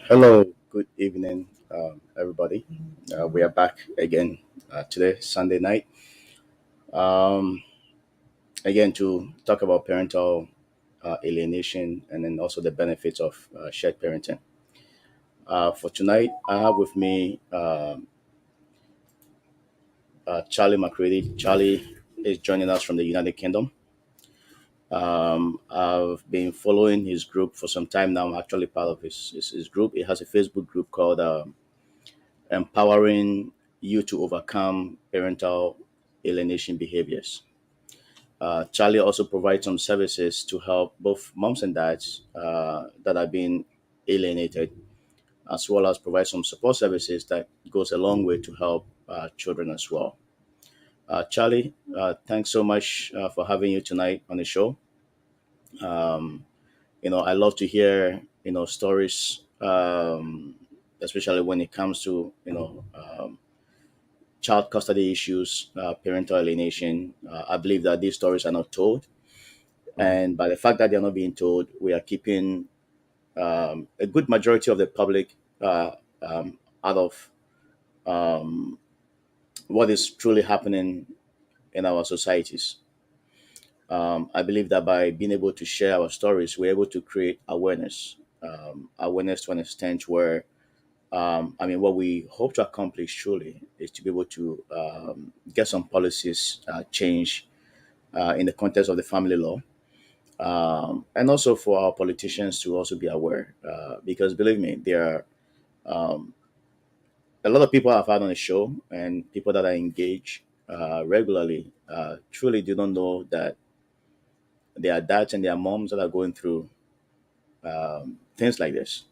Hello, good evening, everybody. We are back again today, Sunday night, um, again to talk about parental alienation and then also the benefits of shared parenting. For tonight, I have with me Charlie McCready. Charlie is joining us from the United Kingdom. I've been following his group for some time now. I'm actually part of his group. He has a Facebook group called Empowering You to Overcome Parental Alienation Behaviors. Charlie also provides some services to help both moms and dads that are being alienated, as well as provide some support services that goes a long way to help children as well. Charlie, thanks so much for having you tonight on the show. Um, I love to hear stories, especially when it comes to child custody issues, parental alienation. I believe that these stories are not told, and by the fact that they're not being told, we are keeping a good majority of the public out of um, what is truly happening in our societies. I believe that by being able to share our stories, we're able to create awareness, awareness to an extent where, what we hope to accomplish truly is to be able to get some policies changed in the context of the family law. And also for our politicians to also be aware, because believe me, there are a lot of people I've had on the show and people that I engage regularly truly do not know that there are dads and their moms that are going through things like this.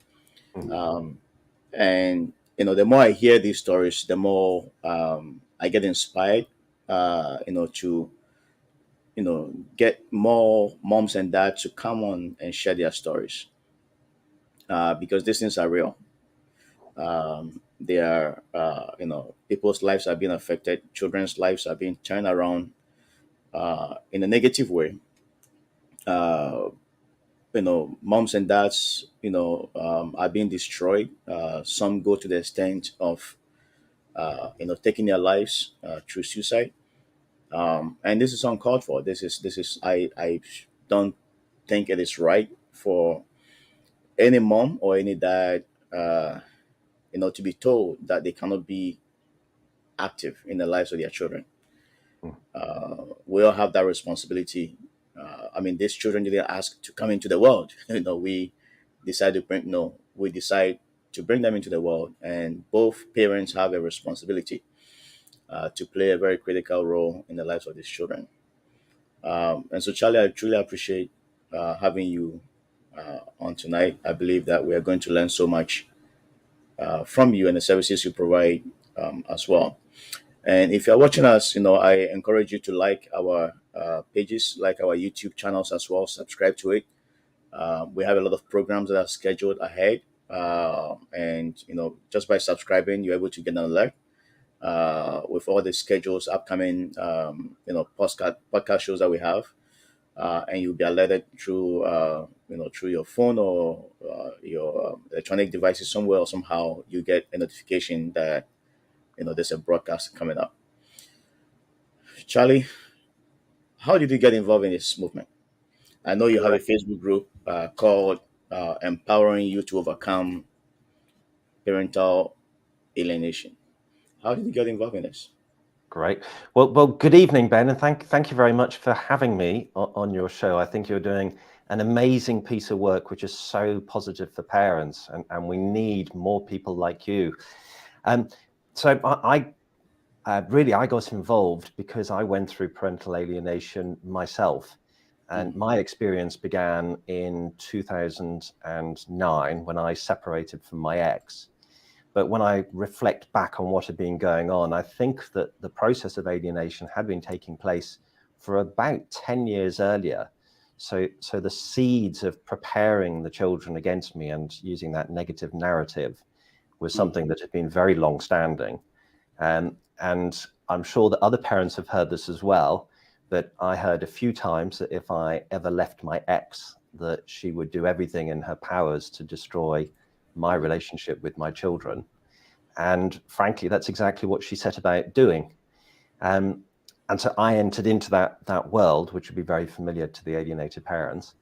Mm. Um, and the more I hear these stories, the more I get inspired, to get more moms and dads to come on and share their stories because these things are real. They are, people's lives are being affected, children's lives are being turned around in a negative way. Uh, Moms and dads, are being destroyed. Some go to the extent of, taking their lives through suicide. And this is uncalled for. I don't think it is right for any mom or any dad, uh, to be told that they cannot be active in the lives of their children. Mm. We all have that responsibility. These children didn't ask to come into the world. We decide to bring no, we decide to bring them into the world, and both parents have a responsibility to play a very critical role in the lives of these children. And so, Charlie, I truly appreciate having you on tonight. I believe that we are going to learn so much from you and the services you provide as well. And if you're watching us, I encourage you to like our pages, like our YouTube channels as well, subscribe to it. We have a lot of programs that are scheduled ahead. And, just by subscribing, you're able to get an alert with all the schedules, upcoming, podcast shows that we have. And you'll be alerted through, through your phone or your electronic devices somewhere or somehow you get a notification that, there's a broadcast coming up. Charlie, how did you get involved in this movement? I know you have a Great. Facebook group called Empowering You to Overcome Parental Alienation. How did you get involved in this? Great. Well, good evening, Ben, and thank you very much for having me on your show. I think you're doing an amazing piece of work, which is so positive for parents, and we need more people like you. Um, so I got involved because I went through parental alienation myself, and Mhm. my experience began in 2009 when I separated from my ex. But when I reflect back on what had been going on, I think that the process of alienation had been taking place for about 10 years earlier. So the seeds of preparing the children against me and using that negative narrative was Mhm. something that had been very long standing. And I'm sure that other parents have heard this as well. But I heard a few times that if I ever left my ex, that she would do everything in her powers to destroy my relationship with my children. And frankly, that's exactly what she set about doing. And so I entered into that world, which would be very familiar to the alienated parents,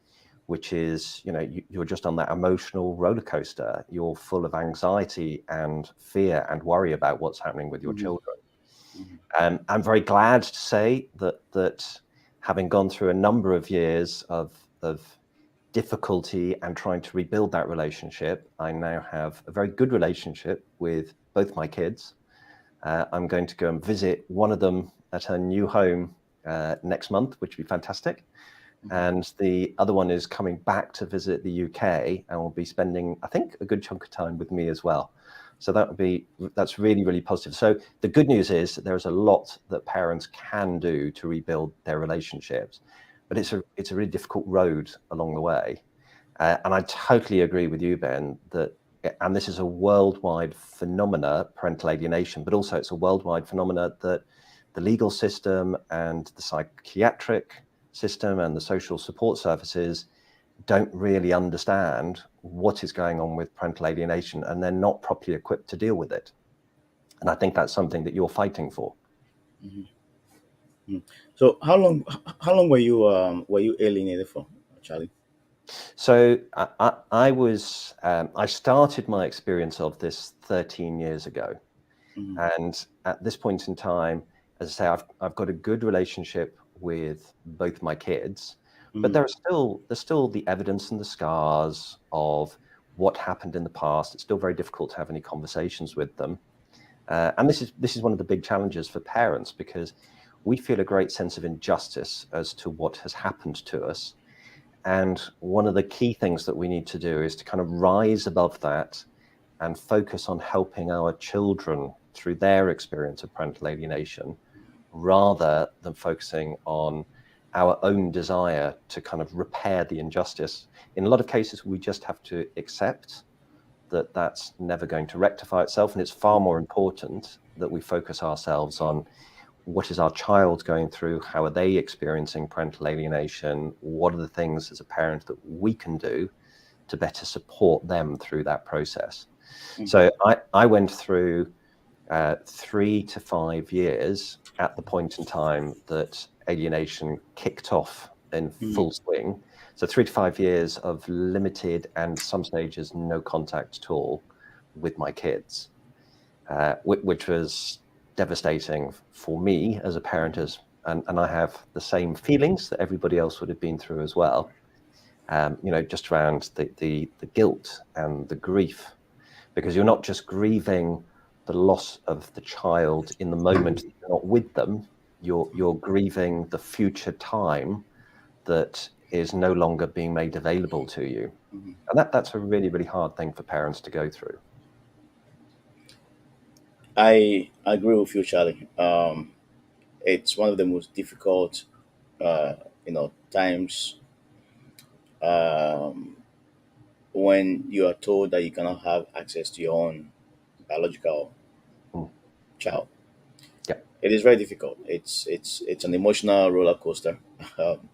which is, you're just on that emotional roller coaster. You're full of anxiety and fear and worry about what's happening with your Mhm. children. Mhm. I'm very glad to say that having gone through a number of years of difficulty and trying to rebuild that relationship, I now have a very good relationship with both my kids. I'm going to go and visit one of them at her new home next month, which would be fantastic. Mhm. And the other one is coming back to visit the UK and will be spending, I think, a good chunk of time with me as well. So that's really, really positive. So the good news is that there's a lot that parents can do to rebuild their relationships, but it's a really difficult road along the way. And I totally agree with you, Ben, that, and this is a worldwide phenomena, parental alienation, but also it's a worldwide phenomena that the legal system and the psychiatric system and the social support services don't really understand what is going on with parental alienation, and they're not properly equipped to deal with it. And I think that's something that you're fighting for. Mhm. Mhm. So how long were you alienated for, Charlie? So I started my experience of this 13 years ago. Mhm. And at this point in time, as I say, I've got a good relationship with both my kids, but Mhm. there's still the evidence and the scars of what happened in the past. It's still very difficult to have any conversations with them. And this is one of the big challenges for parents, because we feel a great sense of injustice as to what has happened to us. And one of the key things that we need to do is to kind of rise above that and focus on helping our children through their experience of parental alienation, rather than focusing on our own desire to kind of repair the injustice. In a lot of cases, we just have to accept that that's never going to rectify itself. And it's far more important that we focus ourselves on what is our child going through? How are they experiencing parental alienation? What are the things as a parent that we can do to better support them through that process? Mhm. So I went through 3 to 5 years at the point in time that alienation kicked off in Mhm. full swing. So 3 to 5 years of limited and some stages no contact at all with my kids, which was devastating for me as a parent, and I have the same feelings that everybody else would have been through as well. Just around the guilt and the grief, because you're not just grieving the loss of the child in the moment that you're not with them, you're grieving the future time that is no longer being made available to you. Mhm. And that's a really, really hard thing for parents to go through. I agree with you, Charlie. It's one of the most difficult, times, um, when you are told that you cannot have access to your own biological Mm. child. Yeah. It is very difficult. It's an emotional roller coaster, um,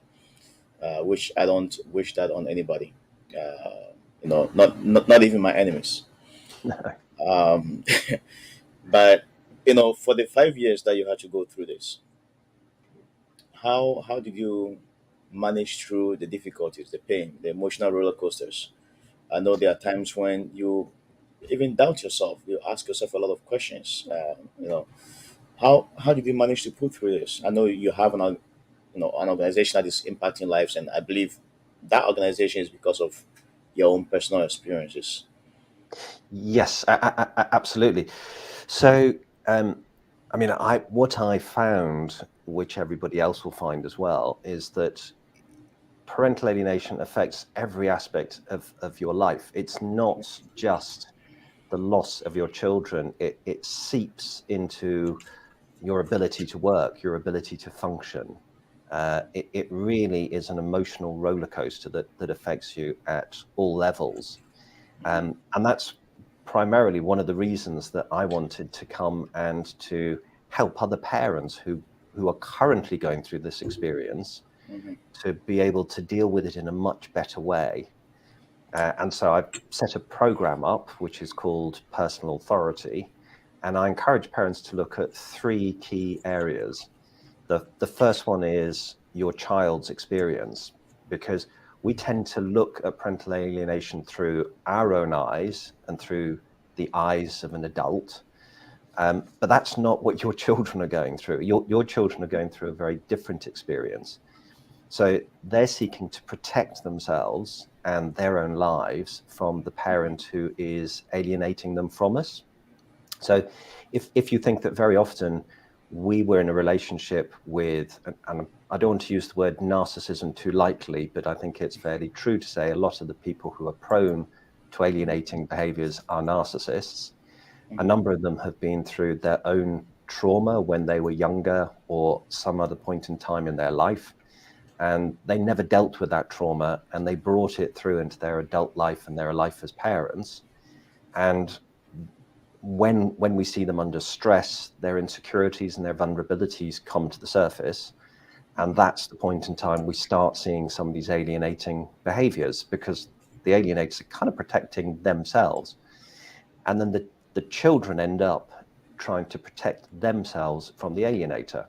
which I don't wish that on anybody. Not even my enemies. Um, but for the 5 years that you had to go through this, how did you manage through the difficulties, the pain, the emotional roller coasters? I know there are times when you even doubt yourself. You ask yourself a lot of questions. How did you manage to put through this? I know you have an organization that is impacting lives, and I believe that organization is because of your own personal experiences. Yes, absolutely. So, um, I mean, what I found, which everybody else will find as well, is that parental alienation affects every aspect of your life. It's not just the loss of your children, it seeps into your ability to work, your ability to function. It really is an emotional roller coaster that affects you at all levels. And that's primarily one of the reasons that I wanted to come and to help other parents who are currently going through this experience Hmm. to be able to deal with it in a much better way. And so I've set a program up which is called Personal Authority. And I encourage parents to look at three key areas. The first one is your child's experience, because we tend to look at parental alienation through our own eyes and through the eyes of an adult. But that's not what your children are going through. Your children are going through a very different experience. So they're seeking to protect themselves and their own lives from the parent who is alienating them from us. So if you think that very often we were in a relationship with, and I don't want to use the word narcissism too lightly, but I think it's fairly true to say a lot of the people who are prone to alienating behaviors are narcissists. A Mhm. number of them have been through their own trauma when they were younger or some other point in time in their life. And they never dealt with that trauma and they brought it through into their adult life and their life as parents. And when we see them under stress, their insecurities and their vulnerabilities come to the surface. And that's the point in time we start seeing some of these alienating behaviors, because the alienators are kind of protecting themselves. And then the children end up trying to protect themselves from the alienator.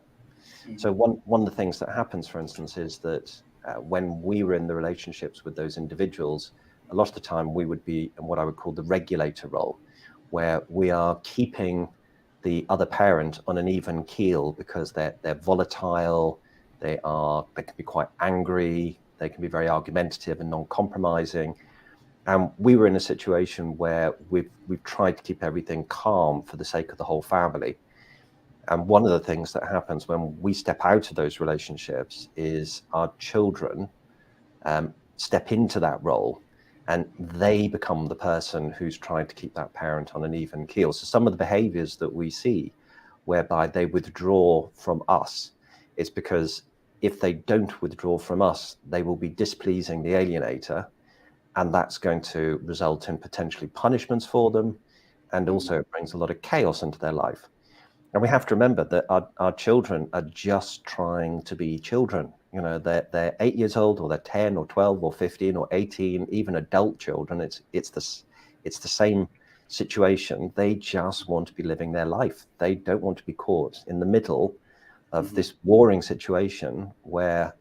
So Mhm. one of the things that happens, for instance, is that when we were in the relationships with those individuals, a lot of the time we would be in what I would call the regulator role, where we are keeping the other parent on an even keel because they're volatile, they can be quite angry, they can be very argumentative and non-compromising. And we were in a situation where we've tried to keep everything calm for the sake of the whole family. And one of the things that happens when we step out of those relationships is our children step into that role and they become the person who's trying to keep that parent on an even keel. So some of the behaviors that we see whereby they withdraw from us, it's because if they don't withdraw from us, they will be displeasing the alienator. And that's going to result in potentially punishments for them. And Mhm. also it brings a lot of chaos into their life. And we have to remember that our children are just trying to be children. You know, they're 8 years old, or they're 10 or 12 or 15 or 18, even adult children. It's the same situation. They just want to be living their life. They don't want to be caught in the middle of Mhm. this warring situation where,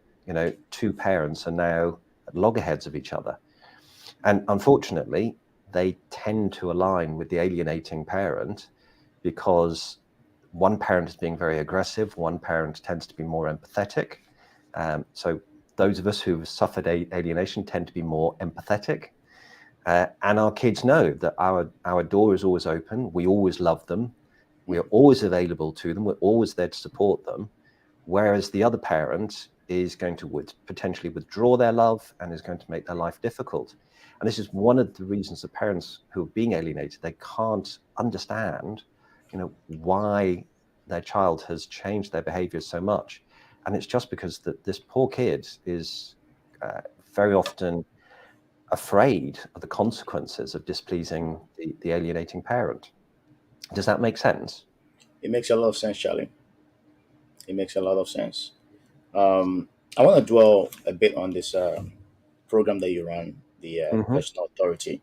two parents are now at loggerheads of each other. And unfortunately, they tend to align with the alienating parent because one parent is being very aggressive, one parent tends to be more empathetic. So those of us who've suffered alienation tend to be more empathetic. And our kids know that our door is always open. We always love them. We're Mhm. always available to them. We're always there to support them. Whereas the other parent is going to potentially withdraw their love and is going to make their life difficult. And this is one of the reasons that parents who are being alienated, they can't understand, why their child has changed their behavior so much. And it's just because that this poor kid is very often afraid of the consequences of displeasing the alienating parent. Does that make sense? It makes a lot of sense, Charlie. It makes a lot of sense. I want to dwell a bit on this program that you run, the Hmm. personal authority.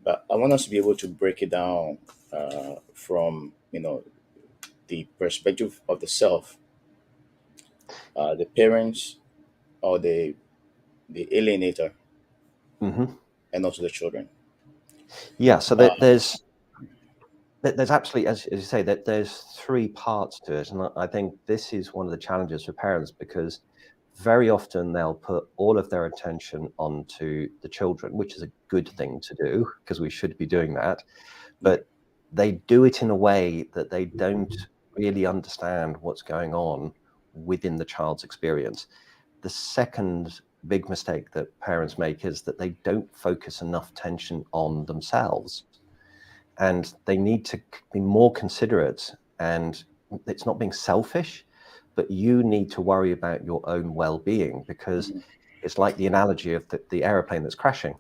But I want us to be able to break it down from the perspective of the self, the parents, or the alienator, Hmm. and also the children. Yeah. So Uh, there's absolutely, as you say, that there's three parts to it, and I think this is one of the challenges for parents, because very often they'll put all of their attention onto the children, which is a good thing to do because we should be doing that. yeah. But they do it in a way that they don't really understand what's going on within the child's experience. The second big mistake that parents make is that they don't focus enough attention on themselves, and they need to be more considerate. And it's not being selfish, but you need to worry about your own well-being, because Hmm. it's like the analogy of the airplane that's crashing.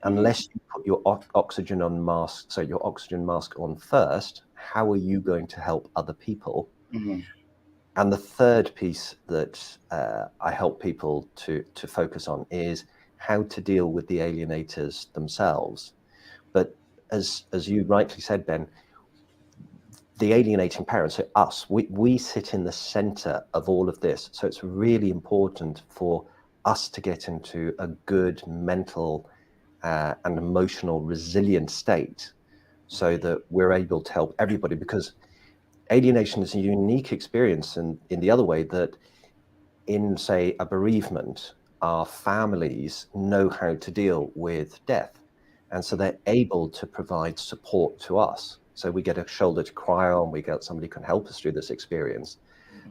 Hmm. Unless you put your your oxygen mask on first, how are you going to help other people? Hmm. And the third piece that I help people to focus on is, how to deal with the alienators themselves. But as you rightly said, Ben, the alienating parents, so us, we sit in the center of all of this. So it's really important for us to get into a good mental and emotional resilient state so that we're able to help everybody, because alienation is a unique experience in the other way that in, say, a bereavement, our families know how to deal with death. And so they're able to provide support to us. So we get a shoulder to cry on, we get somebody who can help us through this experience.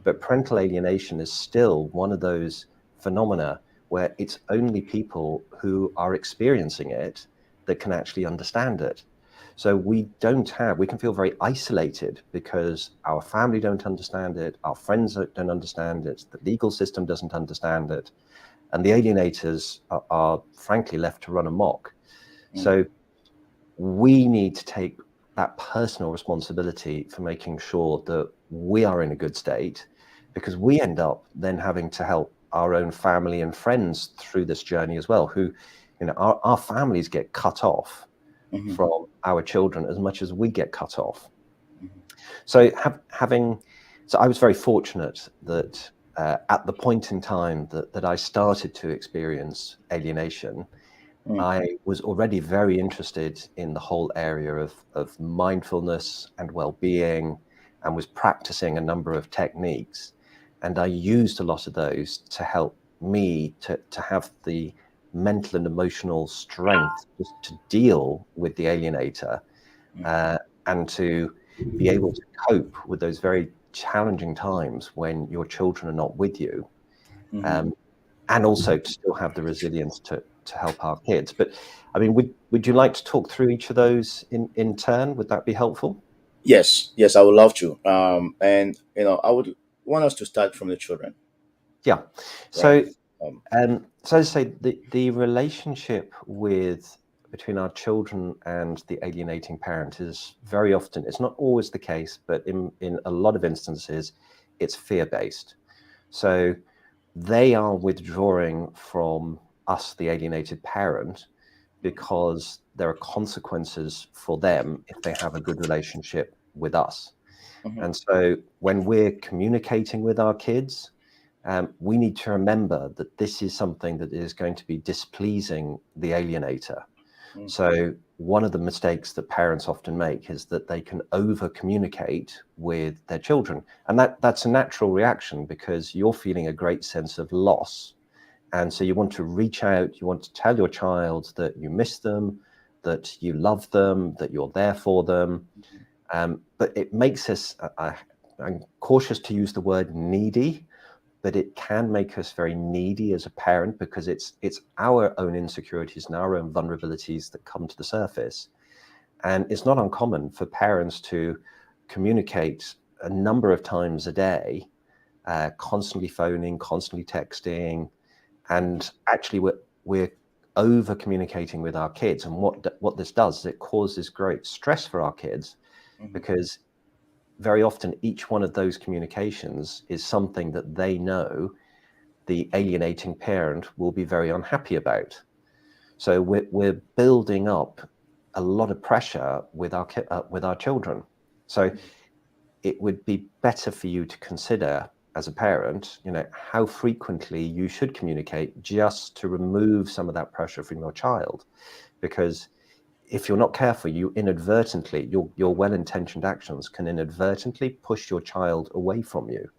But parental alienation is still one of those phenomena where it's only people who are experiencing it that can actually understand it. So we can feel very isolated because our family don't understand it, our friends don't understand it, the legal system doesn't understand it, and the alienators are frankly left to run amok. Mm. So we need to take that personal responsibility for making sure that we are in a good state, because we end up then having to help our own family and friends through this journey as well, who, our families get cut off Mhm. from our children as much as we get cut off. Mhm. So I was very fortunate that at the point in time that I started to experience alienation, Mm. I was already very interested in the whole area of mindfulness and well-being, and was practicing a number of techniques. And I used a lot of those to help me to have the mental and emotional strength just to deal with the alienator, uh, and to be able to cope with those very challenging times when your children are not with you. Mhm. Um, and also to still have the resilience to help our kids. But I mean, would you like to talk through each of those in turn? Would that be helpful? Yes, yes, I would love to. And I would want us to start from the children, Yeah. right? So Um, so as I say, the relationship with between our children and the alienating parent is very often, it's not always the case, but in a lot of instances, it's fear-based. So they are withdrawing from us, the alienated parent, because there are consequences for them if they have a good relationship with us. mhm. And so when we're communicating with our kids, we need to remember that this is something that is going to be displeasing the alienator. Mm. So one of the mistakes that parents often make is that they can over communicate with their children. And that's a natural reaction because you're feeling a great sense of loss. And so you want to reach out, you want to tell your child that you miss them, that you love them, that you're there for them. But it makes us, I'm cautious to use the word needy, but it can make us very needy as a parent because it's our own insecurities and our own vulnerabilities that come to the surface. And it's not uncommon for parents to communicate a number of times a day, constantly phoning, constantly texting, and actually we're over communicating with our kids. And what this does is it causes great stress for our kids, Mhm. because very often each one of those communications is something that they know the alienating parent will be very unhappy about. So we're building up a lot of pressure with our children. So it would be better for you to consider as a parent, how frequently you should communicate just to remove some of that pressure from your child. Because if you're not careful, you inadvertently, your well-intentioned actions can inadvertently push your child away from you,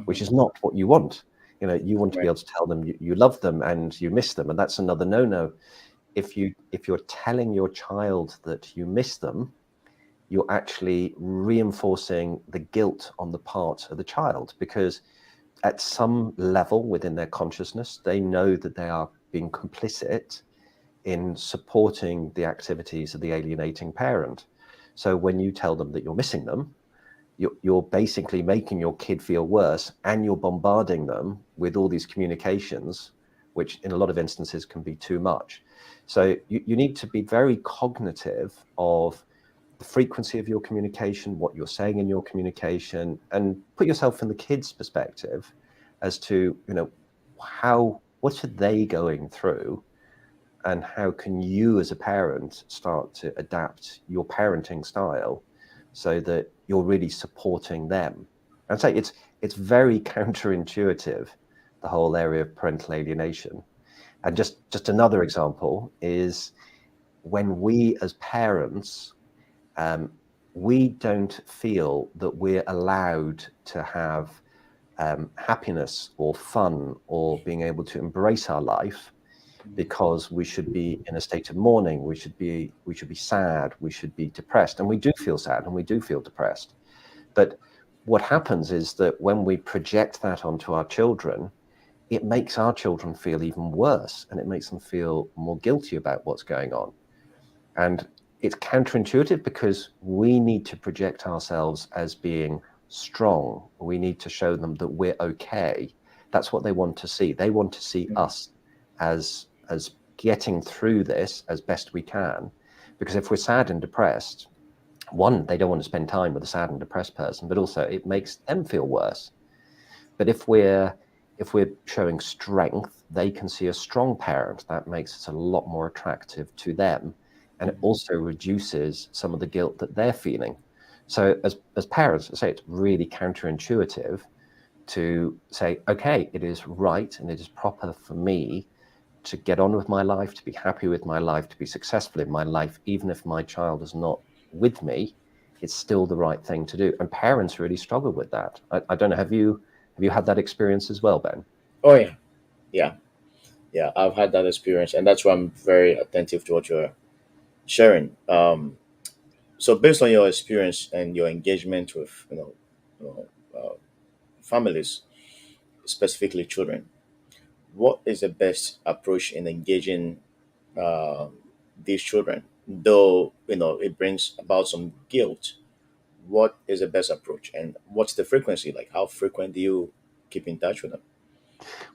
which Mhm. is not what you want. You want to be Right. able to tell them you love them and you miss them, and that's another no-no. If you're telling your child that you miss them, you're actually reinforcing the guilt on the part of the child, because at some level within their consciousness, they know that they are being complicit in supporting the activities of the alienating parent. So when you tell them that you're missing them, you're basically making your kid feel worse, and you're bombarding them with all these communications, which in a lot of instances can be too much. So you need to be very cognitive of the frequency of your communication, what you're saying in your communication, and put yourself in the kids' perspective as to, what are they going through, and how can you as a parent start to adapt your parenting style so that you're really supporting them. I'd say it's very counterintuitive, the whole area of parental alienation. And just another example is when we as parents, um, we don't feel that we're allowed to have happiness or fun or being able to embrace our life, because we should be in a state of mourning, we should be sad, we should be depressed, and we do feel sad and we do feel depressed. But what happens is that when we project that onto our children, it makes our children feel even worse, and it makes them feel more guilty about what's going on. And it's counterintuitive because we need to project ourselves as being strong. We need to show them that we're okay. That's what they want to see. They want to see us as getting through this as best we can. Because if we're sad and depressed, one, they don't want to spend time with a sad and depressed person, but also it makes them feel worse. But if we're showing strength, they can see a strong parent. That makes us a lot more attractive to them, and it also reduces some of the guilt that they're feeling. So as parents, I say it's really counterintuitive to say, okay, it is right and it is proper for me to get on with my life, to be happy with my life, to be successful in my life, even if my child is not with me. It's still the right thing to do. And parents really struggle with that. I don't know, have you had that experience as well, Ben? Oh yeah, yeah, yeah. I've had that experience, and that's why I'm very attentive to what you're sharing. So based on your experience and your engagement with you know families, specifically children, what is the best approach in engaging uh, these children? Though it brings about some guilt, what is the best approach, and what's the frequency? Like, how frequent do you keep in touch with them?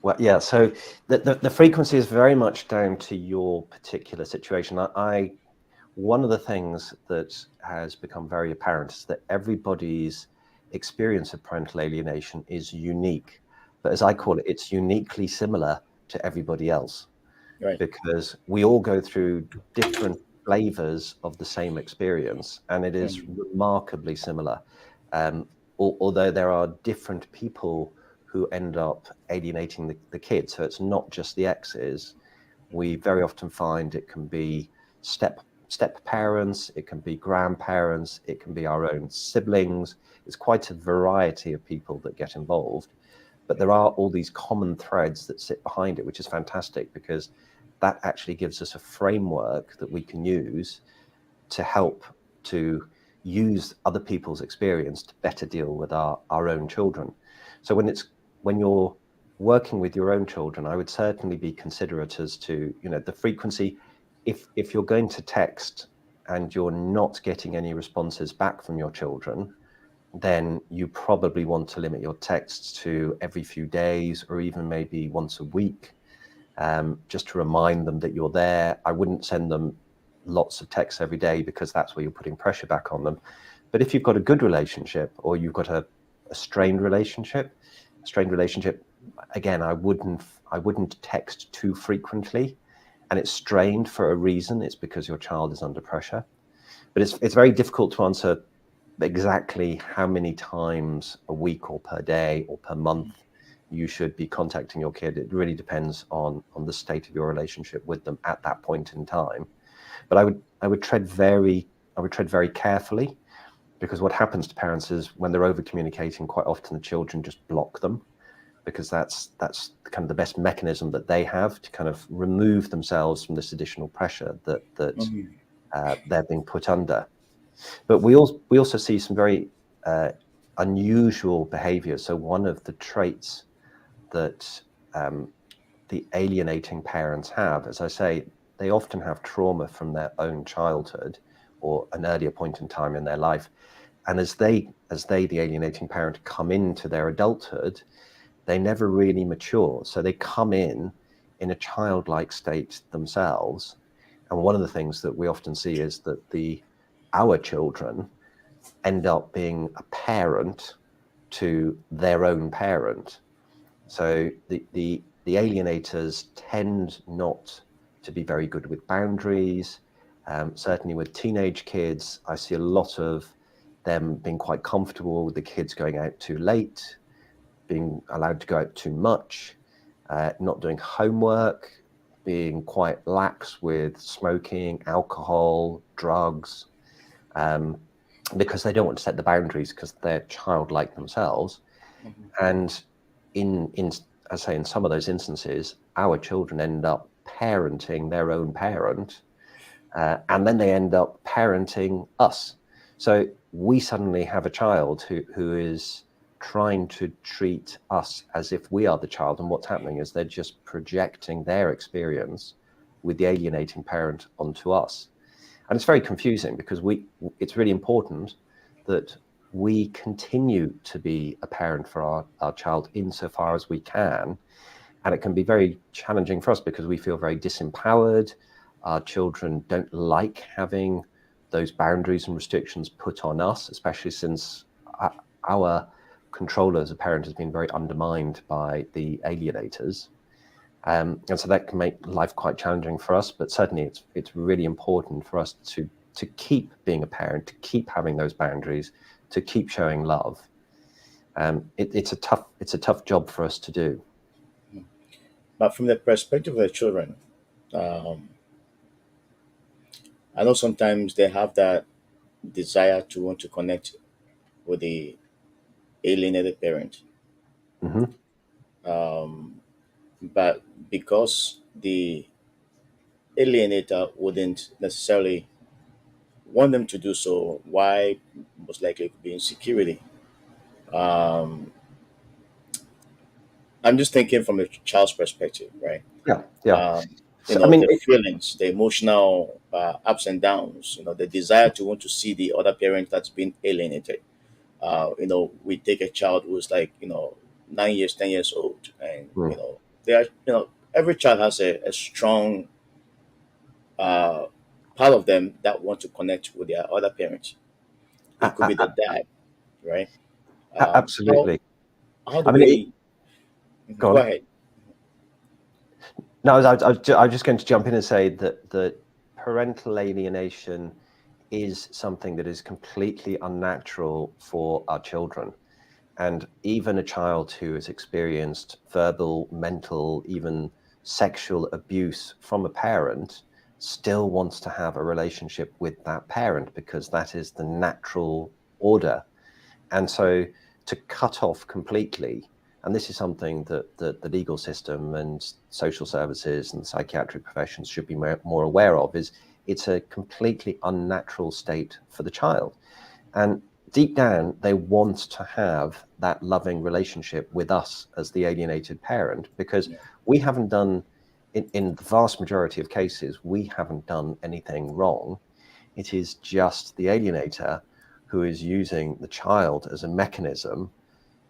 Well, yeah. So the frequency is very much down to your particular situation. One of the things that has become very apparent is that everybody's experience of parental alienation is unique. But as I call it, it's uniquely similar to everybody else, Right. because we all go through different flavors of the same experience, and it is Mhm. remarkably similar. Although there are different people who end up alienating the kids, so it's not just the exes. We very often find it can be step parents, it can be grandparents, it can be our own siblings. It's quite a variety of people that get involved, but there are all these common threads that sit behind it, which is fantastic, because that actually gives us a framework that we can use to help to use other people's experience to better deal with our own children. So when you're working with your own children, I would certainly be considerate as to the frequency. If you're going to text and you're not getting any responses back from your children, then you probably want to limit your texts to every few days or even maybe once a week, just to remind them that you're there. I wouldn't send them lots of texts every day, because that's where you're putting pressure back on them. But if you've got a good relationship, or you've got a strained relationship, again, I wouldn't text too frequently. And it's strained for a reason. It's because your child is under pressure. But it's very difficult to answer exactly how many times a week or per day or per month you should be contacting your kid. It really depends on the state of your relationship with them at that point in time. But I would tread very carefully, because what happens to parents is when they're over communicating, quite often the children just block them, because that's kind of the best mechanism that they have to kind of remove themselves from this additional pressure that Mhm. they're being put under. But we also see some very uh, unusual behaviors. So one of the traits that um, the alienating parents have, as I say, they often have trauma from their own childhood or an earlier point in time in their life. And as they, the alienating parent, come into their adulthood, they never really mature. So they come in a childlike state themselves. And one of the things that we often see is that our children end up being a parent to their own parent. So the alienators tend not to be very good with boundaries. Certainly with teenage kids, I see a lot of them being quite comfortable with the kids going out too late, being allowed to go out too much, not doing homework, being quite lax with smoking, alcohol, drugs, because they don't want to set the boundaries because they're childlike themselves. Mhm. And in I say in some of those instances, our children end up parenting their own parent, and then they end up parenting us. So we suddenly have a child who is trying to treat us as if we are the child, and what's happening is they're just projecting their experience with the alienating parent onto us. And it's very confusing because it's really important that we continue to be a parent for our child insofar as we can. And it can be very challenging for us because we feel very disempowered. Our children don't like having those boundaries and restrictions put on us, especially since our control as a parent has been very undermined by the alienators. And so that can make life quite challenging for us, but certainly it's really important for us to keep being a parent, to keep having those boundaries, to keep showing love. It's a tough job for us to do. But from the perspective of the children, um, I know sometimes they have that desire to want to connect with the alienated parent. Hmm. Um, but because the alienator wouldn't necessarily want them to do so, why most likely it could be insecurity. Um, I'm just thinking from a child's perspective, right? Yeah, yeah. Um, So I mean, the feelings, the emotional ups and downs, the desire to want to see the other parent that's been alienated. We take a child who's like, 9 years, 10 years old, and, mm, they are, every child has a strong uh, part of them that want to connect with their other parents. a- It could be the a- dad, right? How, absolutely. how do I mean, we, go go on. ahead. No, I was just going to jump in and say that parental alienation is something that is completely unnatural for our children. And even a child who has experienced verbal, mental, even sexual abuse from a parent still wants to have a relationship with that parent because that is the natural order. And so to cut off completely, and this is something that the legal system and social services and psychiatric professions should be more aware of, is it's a completely unnatural state for the child. And deep down, they want to have that loving relationship with us as the alienated parent because Yeah. we haven't done, in the vast majority of cases, we haven't done anything wrong. It is just the alienator who is using the child as a mechanism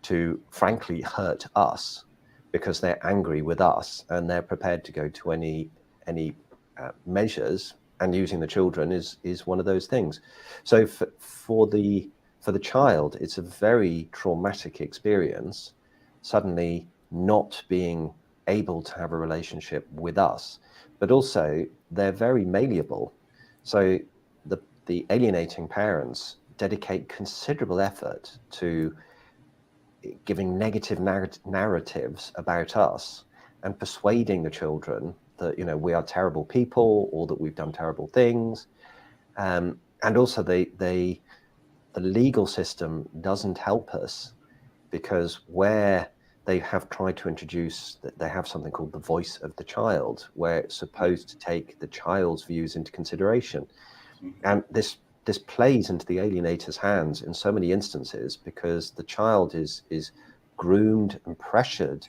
to frankly hurt us because they're angry with us and they're prepared to go to any measures, and using the children is one of those things. So for the child, it's a very traumatic experience, suddenly not being able to have a relationship with us, but also they're very malleable. So the alienating parents dedicate considerable effort to giving negative narratives about us and persuading the children that we are terrible people or that we've done terrible things. And also the legal system doesn't help us because where they have tried to introduce that, they have something called the voice of the child, where it's supposed to take the child's views into consideration. And this plays into the alienator's hands in so many instances because the child is groomed and pressured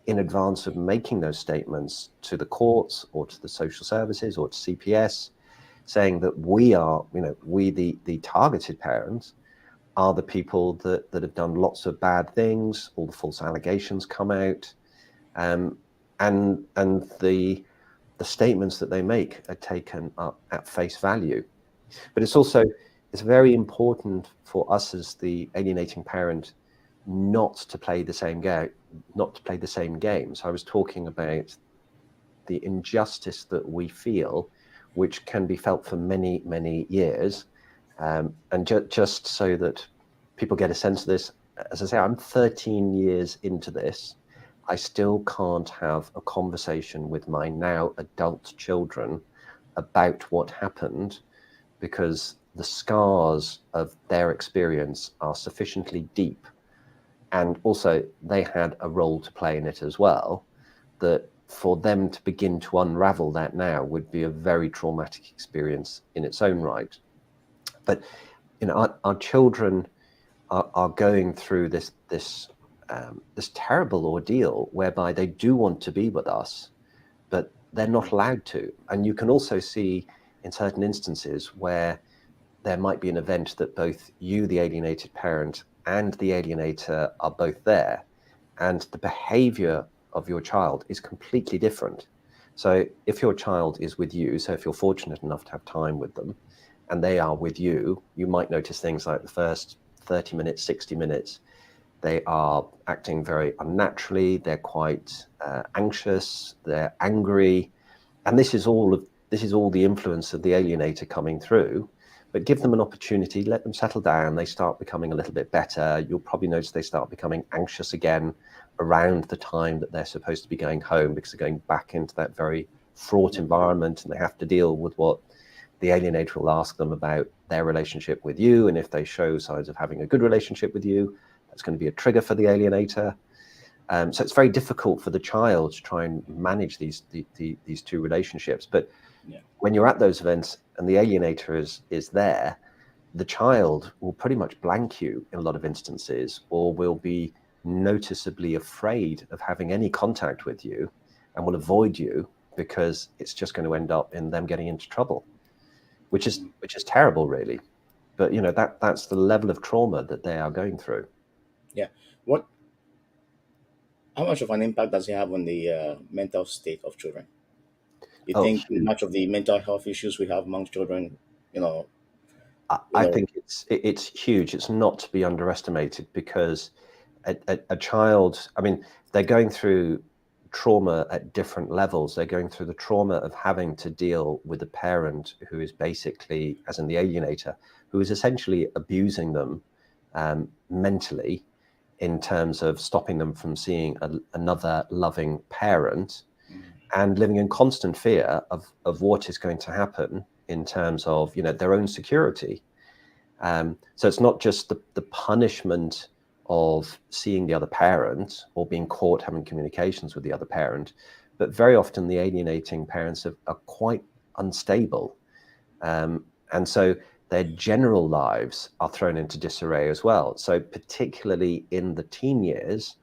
in advance of making those statements to the courts or to the social services or to CPS, saying that we the targeted parents are the people that have done lots of bad things, all the false allegations come out, um, and the statements that they make are taken up at face value. But it's very important for us as the alienating parent not to play the same game, not to play the same game. So I was talking about the injustice that we feel, which can be felt for many, many years. And just so that people get a sense of this, as I say, I'm 13 years into this. I still can't have a conversation with my now adult children about what happened, because the scars of their experience are sufficiently deep. And also, they had a role to play in it as well, that for them to begin to unravel that now would be a very traumatic experience in its own right. But our children are going through this terrible ordeal whereby they do want to be with us, but they're not allowed to. And you can also see in certain instances where there might be an event that both you, the alienated parent, and the alienator are both there, and the behavior of your child is completely different. So if your child is with you, so if you're fortunate enough to have time with them, and they are with you, you might notice things like the first 30 minutes, 60 minutes, they are acting very unnaturally, they're quite anxious, they're angry, and this is all the influence of the alienator coming through. But give them an opportunity, let them settle down, they start becoming a little bit better. You'll probably notice they start becoming anxious again around the time that they're supposed to be going home, because they're going back into that very fraught environment, and they have to deal with what the alienator will ask them about their relationship with you. And if they show signs of having a good relationship with you, that's going to be a trigger for the alienator. So it's very difficult for the child to try and manage these two relationships. But when you're at those events and the alienator is there, the child will pretty much blank you in a lot of instances, or will be noticeably afraid of having any contact with you and will avoid you, because it's just going to end up in them getting into trouble, which is terrible, really. But that's the level of trauma that they are going through. Yeah. What? How much of an impact does it have on the mental state of children? You Oh, think huge. much of the mental health issues we have among children, you know, you I know, think it's huge. It's not to be underestimated, because a child, I mean, they're going through trauma at different levels. They're going through the trauma of having to deal with a parent who is basically, as in the alienator, who is essentially abusing them mentally, in terms of stopping them from seeing another loving parent, and living in constant fear of what is going to happen in terms of their own security. So it's not just the punishment of seeing the other parent or being caught having communications with the other parent, but very often the alienating parents are quite unstable. And so their general lives are thrown into disarray as well. So particularly in the teen years,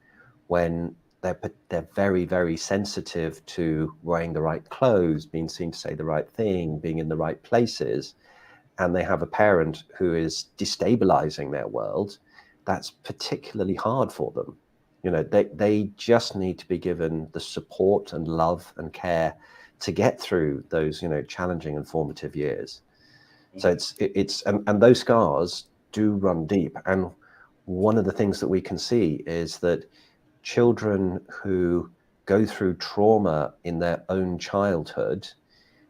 when they're very, very sensitive to wearing the right clothes, being seen to say the right thing, being in the right places, and they have a parent who is destabilizing their world, that's particularly hard for them. They just need to be given the support and love and care to get through those challenging and formative years. So and those scars do run deep. And one of the things that we can see is that children who go through trauma in their own childhood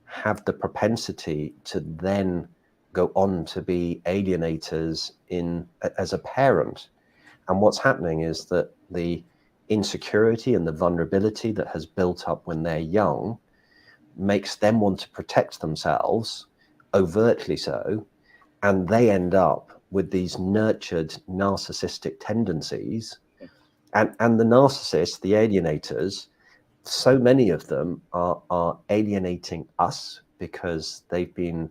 have the propensity to then go on to be alienators as a parent. And what's happening is that the insecurity and the vulnerability that has built up when they're young makes them want to protect themselves, overtly so, and they end up with these nurtured narcissistic tendencies. And the narcissists, the alienators, so many of them are alienating us because they've been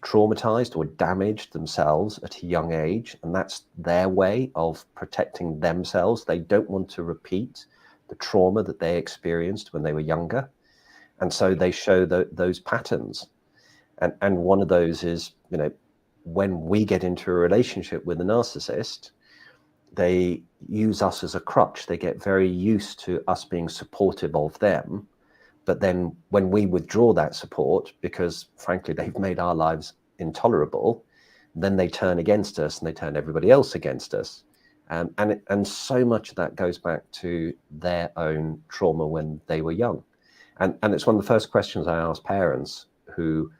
traumatized or damaged themselves at a young age, and that's their way of protecting themselves. They don't want to repeat the trauma that they experienced when they were younger, and so they show those patterns. And one of those is, when we get into a relationship with a narcissist, they use us as a crutch. They get very used to us being supportive of them. But then when we withdraw that support, because frankly, they've made our lives intolerable, then they turn against us and they turn everybody else against us. And so much of that goes back to their own trauma when they were young. And it's one of the first questions I ask parents who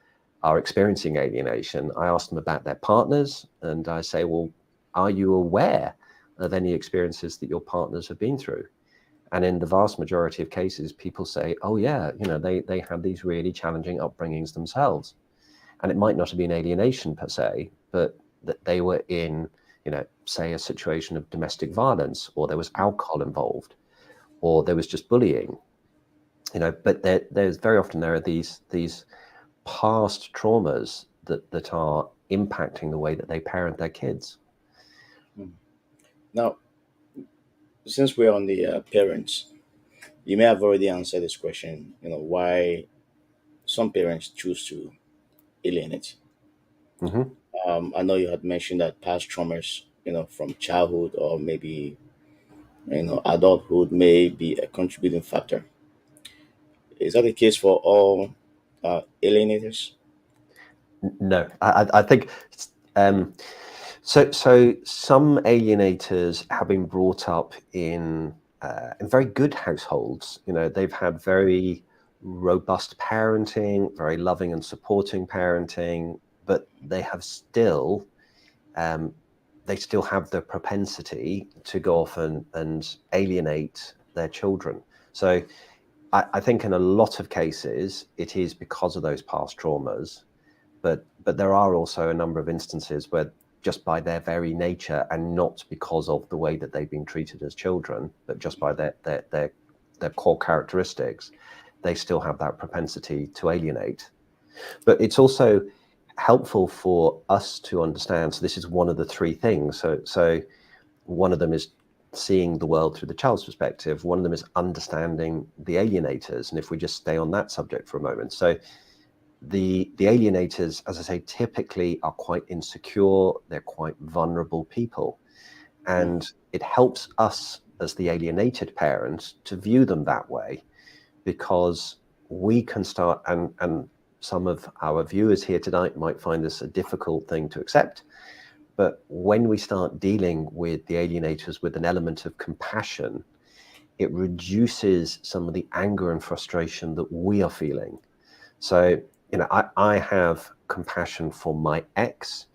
are experiencing alienation. I ask them about their partners, and I say, well, are you aware of any experiences that your partners have been through? And in the vast majority of cases, people say, oh yeah, they had these really challenging upbringings themselves. And it might not have been alienation per se, but that they were in, say a situation of domestic violence, or there was alcohol involved, or there was just bullying, but there's very often there are these past traumas that are impacting the way that they parent their kids. Mm. Now, since we're on the parents, you may have already answered this question. Why some parents choose to alienate. Hmm. I know you had mentioned that past traumas, from childhood or maybe adulthood may be a contributing factor. Is that the case for all alienators? No, I think um, so. Some alienators have been brought up in very good households. They've had very robust parenting, very loving and supporting parenting, but um, they still have the propensity to go off and alienate their children. So I think in a lot of cases it is because of those past traumas, but there are also a number of instances where just by their very nature, and not because of the way that they've been treated as children, but just by their core characteristics, they still have that propensity to alienate. But it's also helpful for us to understand. So this is one of the three things. So one of them is seeing the world through the child's perspective. One of them is understanding the alienators. And if we just stay on that subject for a moment. So the alienators, as I say, typically are quite insecure. They're quite vulnerable people. Mm. And it helps us as the alienated parent to view them that way, because we can start, and some of our viewers here tonight might find this a difficult thing to accept, but when we start dealing with the alienators with an element of compassion, it reduces some of the anger and frustration that we are feeling. So, I have compassion for my ex,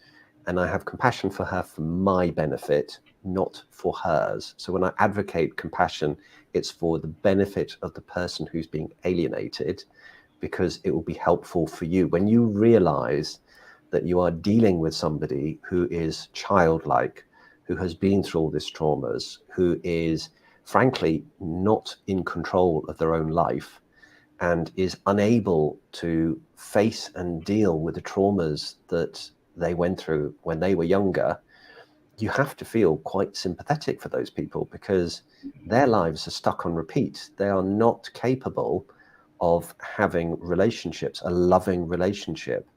and I have compassion for her for my benefit, not for hers. So when I advocate compassion, it's for the benefit of the person who's being alienated, because it will be helpful for you. When you realize that you are dealing with somebody who is childlike, who has been through all these traumas, who is frankly not in control of their own life, and is unable to face and deal with the traumas that they went through when they were younger, you have to feel quite sympathetic for those people, because their lives are stuck on repeat. They are not capable of having relationships, a loving relationship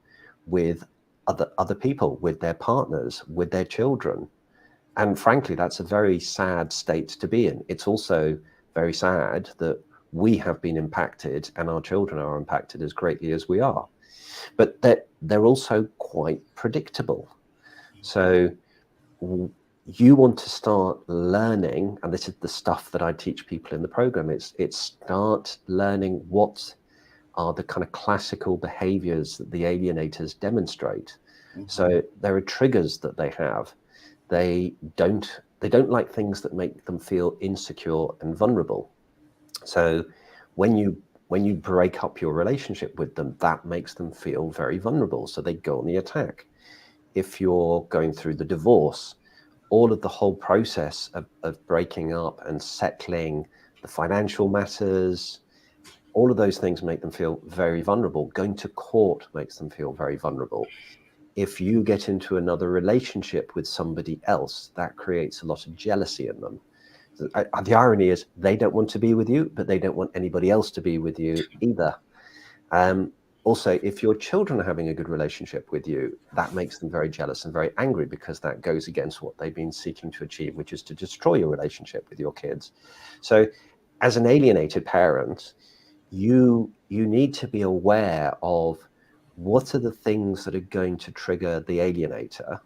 with other people, with their partners, with their children. And frankly, that's a very sad state to be in. It's also very sad that we have been impacted and our children are impacted as greatly as we are. But they're also quite predictable. So you want to start learning, and this is the stuff that I teach people in the program, it's start learning what are the kind of classical behaviors that the alienators demonstrate. Mhm. So there are triggers that they have. They don't like things that make them feel insecure and vulnerable. So when you break up your relationship with them, that makes them feel very vulnerable. So they go on the attack. If you're going through the divorce, all of the whole process of breaking up and settling the financial matters, all of those things make them feel very vulnerable. Going to court makes them feel very vulnerable. If you get into another relationship with somebody else, that creates a lot of jealousy in them. The irony is they don't want to be with you, but they don't want anybody else to be with you either. Um, Also, if your children are having a good relationship with you, that makes them very jealous and very angry, because that goes against what they've been seeking to achieve, which is to destroy your relationship with your kids. So, as an alienated parent, you need to be aware of what are the things that are going to trigger the alienator,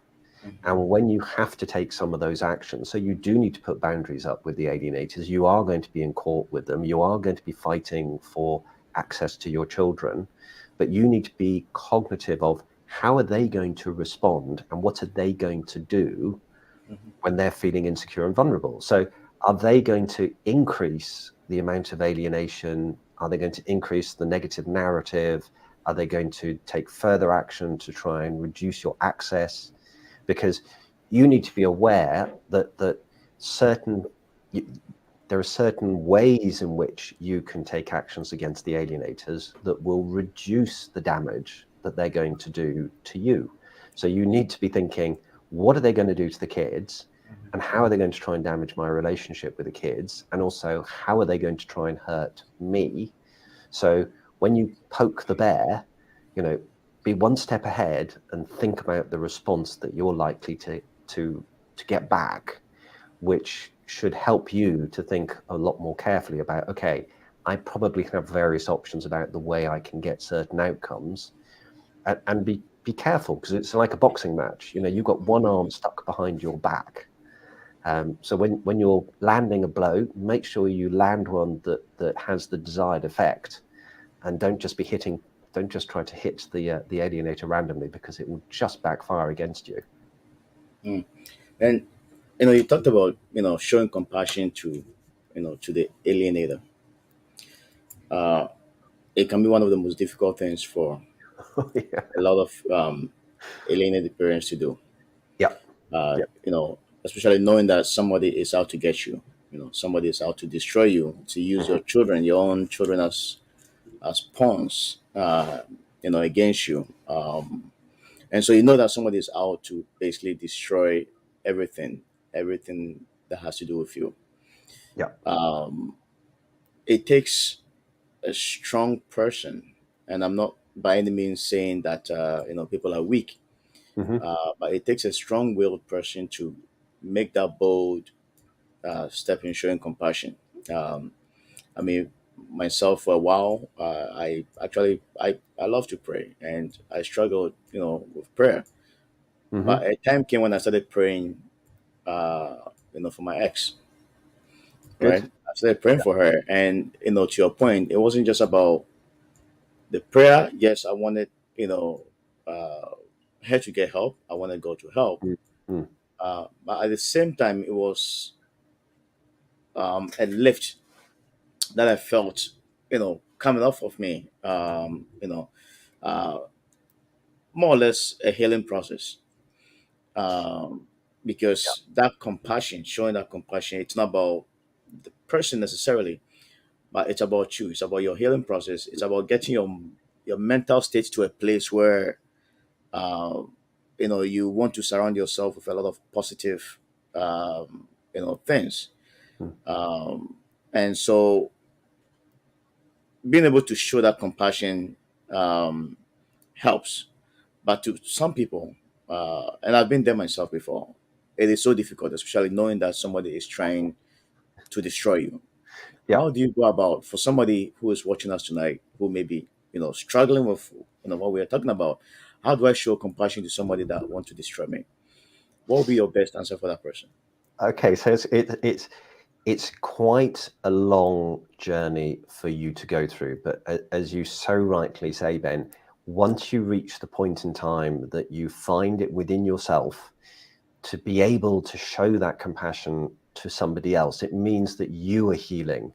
Mhm. and when you have to take some of those actions. So you do need to put boundaries up with the alienators. You are going to be in court with them. You are going to be fighting for access to your children, but you need to be cognitive of how are they going to respond and what are they going to do Mhm. when they're feeling insecure and vulnerable. So are they going to increase the amount of alienation? Are they going to increase the negative narrative? Are they going to take further action to try and reduce your access? Because you need to be aware that certain there are certain ways in which you can take actions against the alienators that will reduce the damage that they're going to do to you. So you need to be thinking, what are they going to do to the kids? And how are they going to try and damage my relationship with the kids? And also, how are they going to try and hurt me? So when you poke the bear, be one step ahead and think about the response that you're likely to get back, which should help you to think a lot more carefully about, okay, I probably have various options about the way I can get certain outcomes, and be careful, because it's like a boxing match. You've got one arm stuck behind your back. So when you're landing a blow, make sure you land one that has the desired effect, and don't just try to hit the alienator randomly, because it will just backfire against you. Mm. And you talked about showing compassion to to the alienator. Uh, it can be one of the most difficult things for Yeah. a lot of alienated parents to do. Yeah. Uh, Yeah. Especially knowing that somebody is out to get you. Somebody is out to destroy you, to use your children, your own children, as pawns. Against you. And so that somebody is out to basically destroy everything, everything that has to do with you. Yeah. Um, it takes a strong person, and I'm not by any means saying that people are weak, Hmm. but it takes a strong-willed person to make that bold step in showing compassion. Um, I mean, myself for a while, I love to pray, and I struggled, with prayer. But Hmm. a time came when I started praying, for my ex, right? Good. I started praying for her, and to your point, it wasn't just about the prayer. Yes, I wanted, uh, her to get help. I wanted God to help, Mm. but at the same time, it was a lift that I felt, coming off of me. Uh, More or less a healing process, um, Yeah. because that compassion, showing that compassion, it's not about the person necessarily, but it's about you. It's about your healing process. It's about getting your mental state to a place where uh, you want to surround yourself with a lot of positive things, Mm. um, and so being able to show that compassion um, helps. But to some people, and I've been there myself before, it is so difficult, especially knowing that somebody is trying to destroy you. Yeah. How do you go about, for somebody who is watching us tonight, who may be struggling with what we are talking about? How do I show compassion to somebody that wants to destroy me? What would be your best answer for that person? Okay. So it's quite a long journey for you to go through, but as you so rightly say, Ben, once you reach the point in time that you find it within yourself to be able to show that compassion to somebody else, it means that you are healing,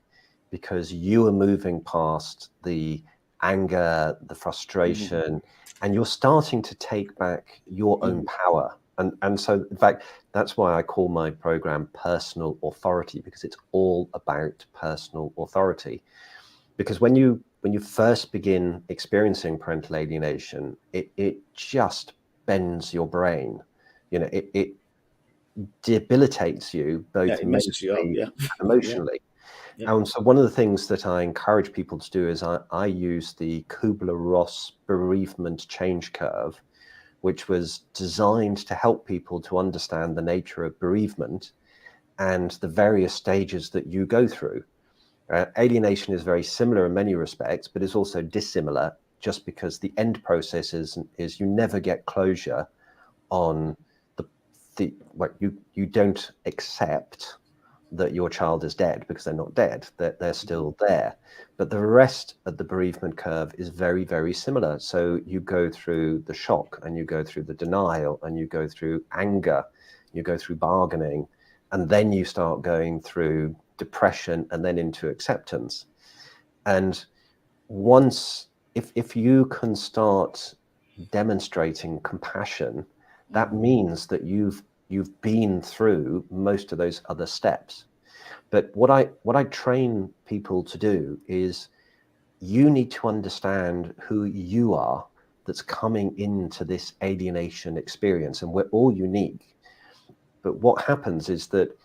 because you are moving past the anger, the Hmm. frustration, and you're starting to take back your own Hmm. power. And so, in fact, that's why I call my program Personal Authority, because it's all about personal authority. Because when you first begin experiencing parental alienation, it just bends your brain. It debilitates you Yeah, both it messes you up. mentally Yeah. and Yeah. emotionally. Yeah. And so one of the things that I encourage people to do is I use the Kubler-Ross bereavement change curve, which was designed to help people to understand the nature of bereavement and the various stages that you go through. Alienation is very similar in many respects, but it's also dissimilar, just because the end process is you never get closure on the what you don't accept that your child is dead, because they're not dead, they're still there. But the rest of the bereavement curve is very, very similar. So you go through the shock, and you go through the denial, and you go through anger, you go through bargaining, and then you start going through depression and then into acceptance. And once, if you can start demonstrating compassion, that means that you've been through most of those other steps. But what I train people to do is, you need to understand who you are that's coming into this alienation experience, and we're all unique. But what happens is that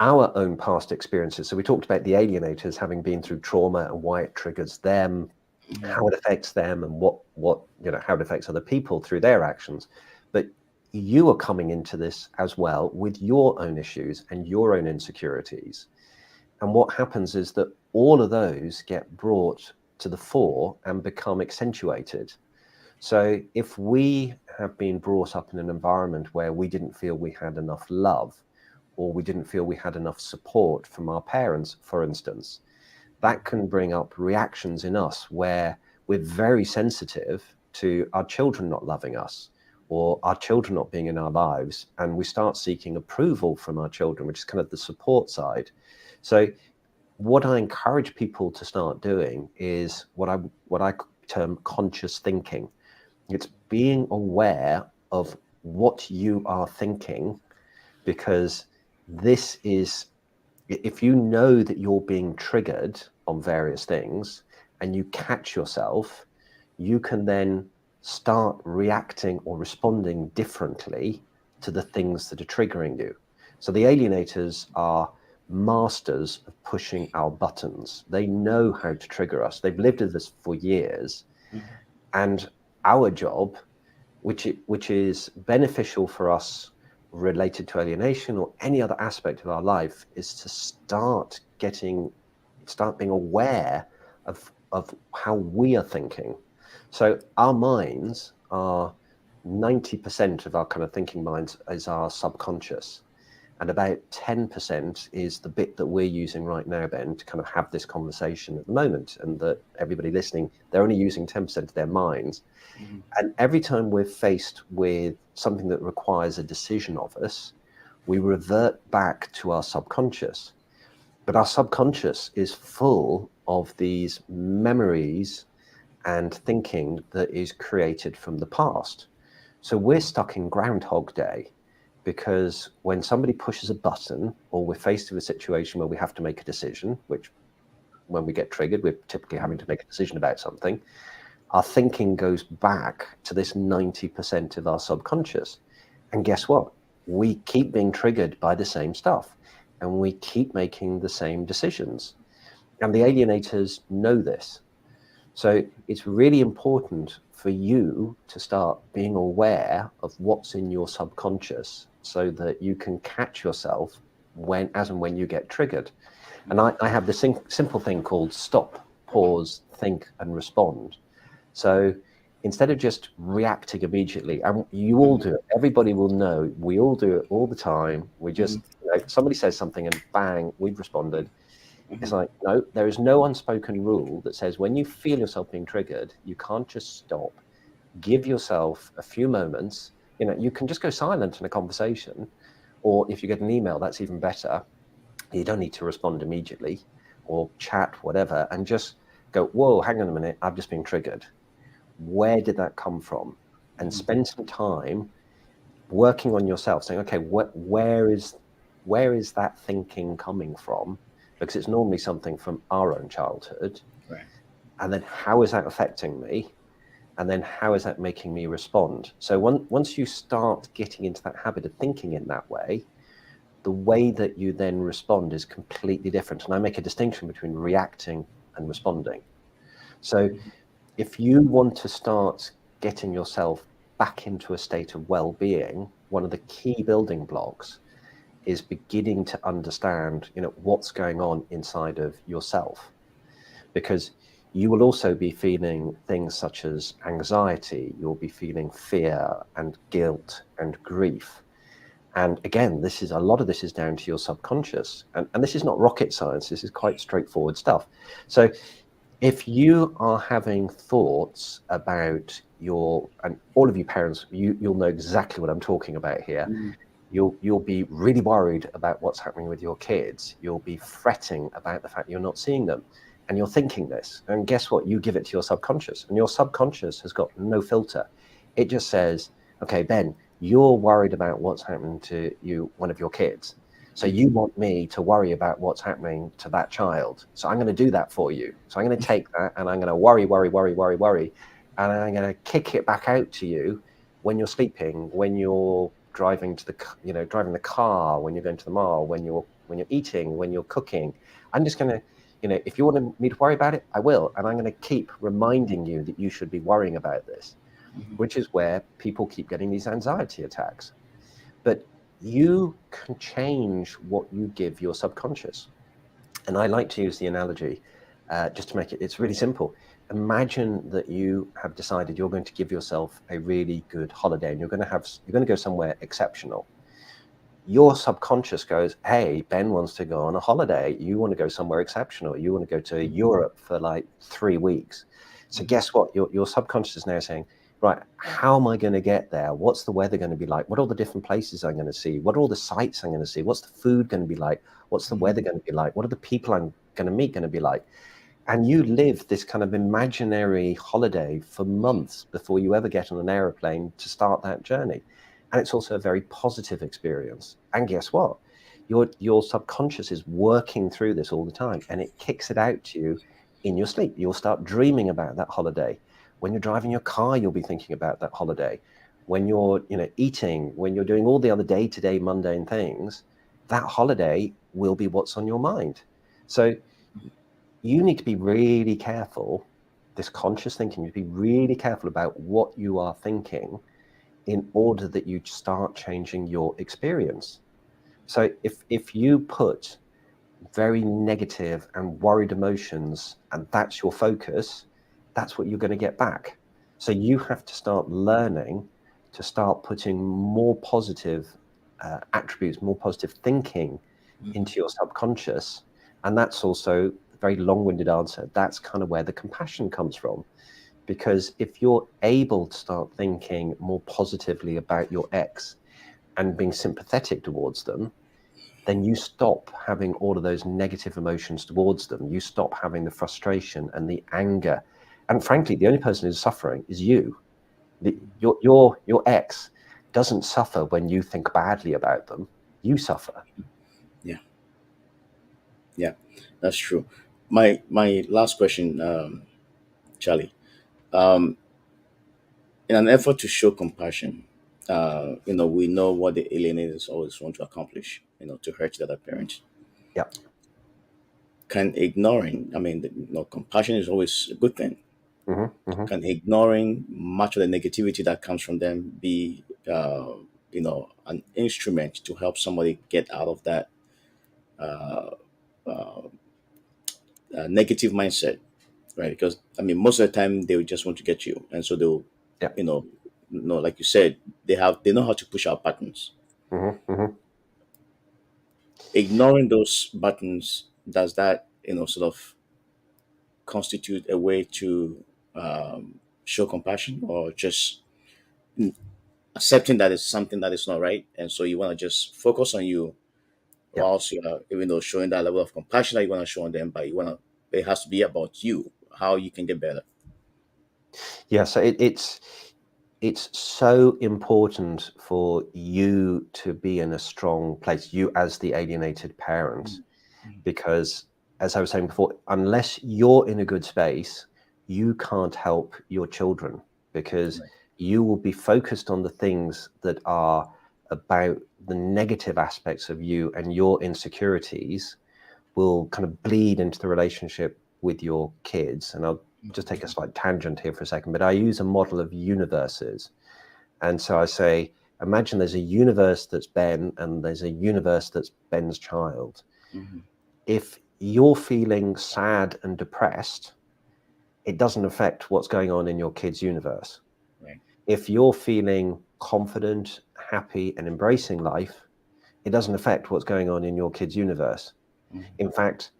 our own past experiences, so we talked about the alienators having been through trauma and why it triggers them, how it affects them, and what how it affects other people through their actions. But you are coming into this as well with your own issues and your own insecurities. And what happens is that all of those get brought to the fore and become accentuated. So if we have been brought up in an environment where we didn't feel we had enough love, or we didn't feel we had enough support from our parents, for instance, that can bring up reactions in us where we're very sensitive to our children not loving us, or our children not being in our lives, and we start seeking approval from our children, which is kind of the support side. So what I encourage people to start doing is what I term conscious thinking. It's being aware of what you are thinking, because this is, if you know that you're being triggered on various things and you catch yourself, you can then start reacting or responding differently to the things that are triggering you. So the alienators are masters of pushing our buttons. They know how to trigger us. They've lived with us for years. And our job, which is beneficial for us related to alienation or any other aspect of our life, is to start being aware of how we are thinking. So our minds are 90% of our kind of thinking minds is our subconscious, and about 10% is the bit that we're using right now, Ben, to kind of have this conversation at the moment. And that everybody listening, they're only using 10% of their minds. And every time we're faced with something that requires a decision of us, we revert back to our subconscious. But our subconscious is full of these memories and thinking that is created from the past. So we're stuck in Groundhog Day, because when somebody pushes a button, or we're faced with a situation where we have to make a decision, which when we get triggered, we're typically having to make a decision about something, our thinking goes back to this 90% of our subconscious. And guess what? We keep being triggered by the same stuff, and we keep making the same decisions. And the alienators know this. So it's really important for you to start being aware of what's in your subconscious, so that you can catch yourself as and when you get triggered. And I have this simple thing called stop, pause, think, and respond. So instead of just reacting immediately, and you all do it, everybody will know, we all do it all the time. We just, somebody says something and bang, we've responded. It's like, no, there is no unspoken rule that says when you feel yourself being triggered, you can't just stop. Give yourself a few moments. You can just go silent in a conversation, or if you get an email, that's even better. You don't need to respond immediately, or chat, whatever, and just go, whoa, hang on a minute, I've just been triggered. Where did that come from? And spend some time working on yourself, saying, okay, where is that thinking coming from? Because it's normally something from our own childhood. Right. And then how is that affecting me? And then how is that making me respond? So once you start getting into that habit of thinking in that way, the way that you then respond is completely different. And I make a distinction between reacting and responding. So if you want to start getting yourself back into a state of well-being, one of the key building blocks is beginning to understand, what's going on inside of yourself. Because you will also be feeling things such as anxiety, you'll be feeling fear and guilt and grief. And again, a lot of this is down to your subconscious. And this is not rocket science. This is quite straightforward stuff. So if you are having thoughts about and all of you parents, you'll know exactly what I'm talking about here. Mhm. You'll be really worried about what's happening with your kids. You'll be fretting about the fact you're not seeing them. And you're thinking this. And guess what? You give it to your subconscious. And your subconscious has got no filter. It just says, okay, Ben, you're worried about what's happening to one of your kids. So you want me to worry about what's happening to that child. So I'm going to do that for you. So I'm going to take that and I'm going to worry, worry, worry, worry, worry. And I'm going to kick it back out to you when you're sleeping, when you're driving driving the car, when you're going to the mall, when you're eating, when you're cooking. I'm just going to, if you want me to worry about it, I will. And I'm going to keep reminding you that you should be worrying about this, Mhm. which is where people keep getting these anxiety attacks. But you can change what you give your subconscious. And I like to use the analogy just to make it's really simple. Imagine that you have decided you're going to give yourself a really good holiday and you're going to go somewhere exceptional. Your subconscious goes, hey, Ben wants to go on a holiday. You want to go somewhere exceptional. You want to go to Europe for like 3 weeks. So Mhm. guess what? Your subconscious is now saying, right, how am I going to get there? What's the weather going to be like? What are all the different places I'm going to see? What are all the sights I'm going to see? What's the food going to be like? What's the weather going to be like? What are the people I'm going to meet going to be like? And you live this kind of imaginary holiday for months before you ever get on an aeroplane to start that journey. And it's also a very positive experience. And guess what? Your subconscious is working through this all the time and it kicks it out to you in your sleep. You'll start dreaming about that holiday. When you're driving your car, you'll be thinking about that holiday. When you're, eating, when you're doing all the other day-to-day mundane things, that holiday will be what's on your mind. So you need to be really careful, this conscious thinking, you need to be really careful about what you are thinking in order that you start changing your experience. So if you put very negative and worried emotions and that's your focus, that's what you're going to get back. So you have to start learning to start putting more positive attributes, more positive thinking Mhm. into your subconscious. And that's also a very long-winded answer. That's kind of where the compassion comes from. Because if you're able to start thinking more positively about your ex and being sympathetic towards them, then you stop having all of those negative emotions towards them. You stop having the frustration and the anger. And frankly, the only person who's suffering is you. Your ex doesn't suffer when you think badly about them. You suffer. Yeah, yeah, that's true. My last question, Charlie. Um, in an effort to show compassion, we know what the alienators always want to accomplish. To hurt the other parent. Yeah. Can ignoring, compassion is always a good thing. Hmm. Hmm. Can ignoring much of the negativity that comes from them be, an instrument to help somebody get out of that negative mindset, right? Because most of the time they will just want to get you, and so they'll, Yeah. you know, like you said, they know how to push out buttons. Hmm. Hmm. Ignoring those buttons, does that sort of constitute a way to show compassion, or just accepting that it's something that is not right, and so you want to just focus on you, Yeah. whilst you are, even though showing that level of compassion that you want to show on them, but you want to, it has to be about you, how you can get better. Yeah. So it's so important for you to be in a strong place, you as the alienated parent, because as I was saying before, unless you're in a good space, you can't help your children because Right. you will be focused on the things that are about the negative aspects of you, and your insecurities will kind of bleed into the relationship with your kids. And I'll just take a slight tangent here for a second, but I use a model of universes. And so I say, imagine there's a universe that's Ben and there's a universe that's Ben's child. Mhm. If you're feeling sad and depressed, it doesn't affect what's going on in your kid's universe. Right. If you're feeling confident, happy, and embracing life, it doesn't affect what's going on in your kid's universe. Mhm. In fact,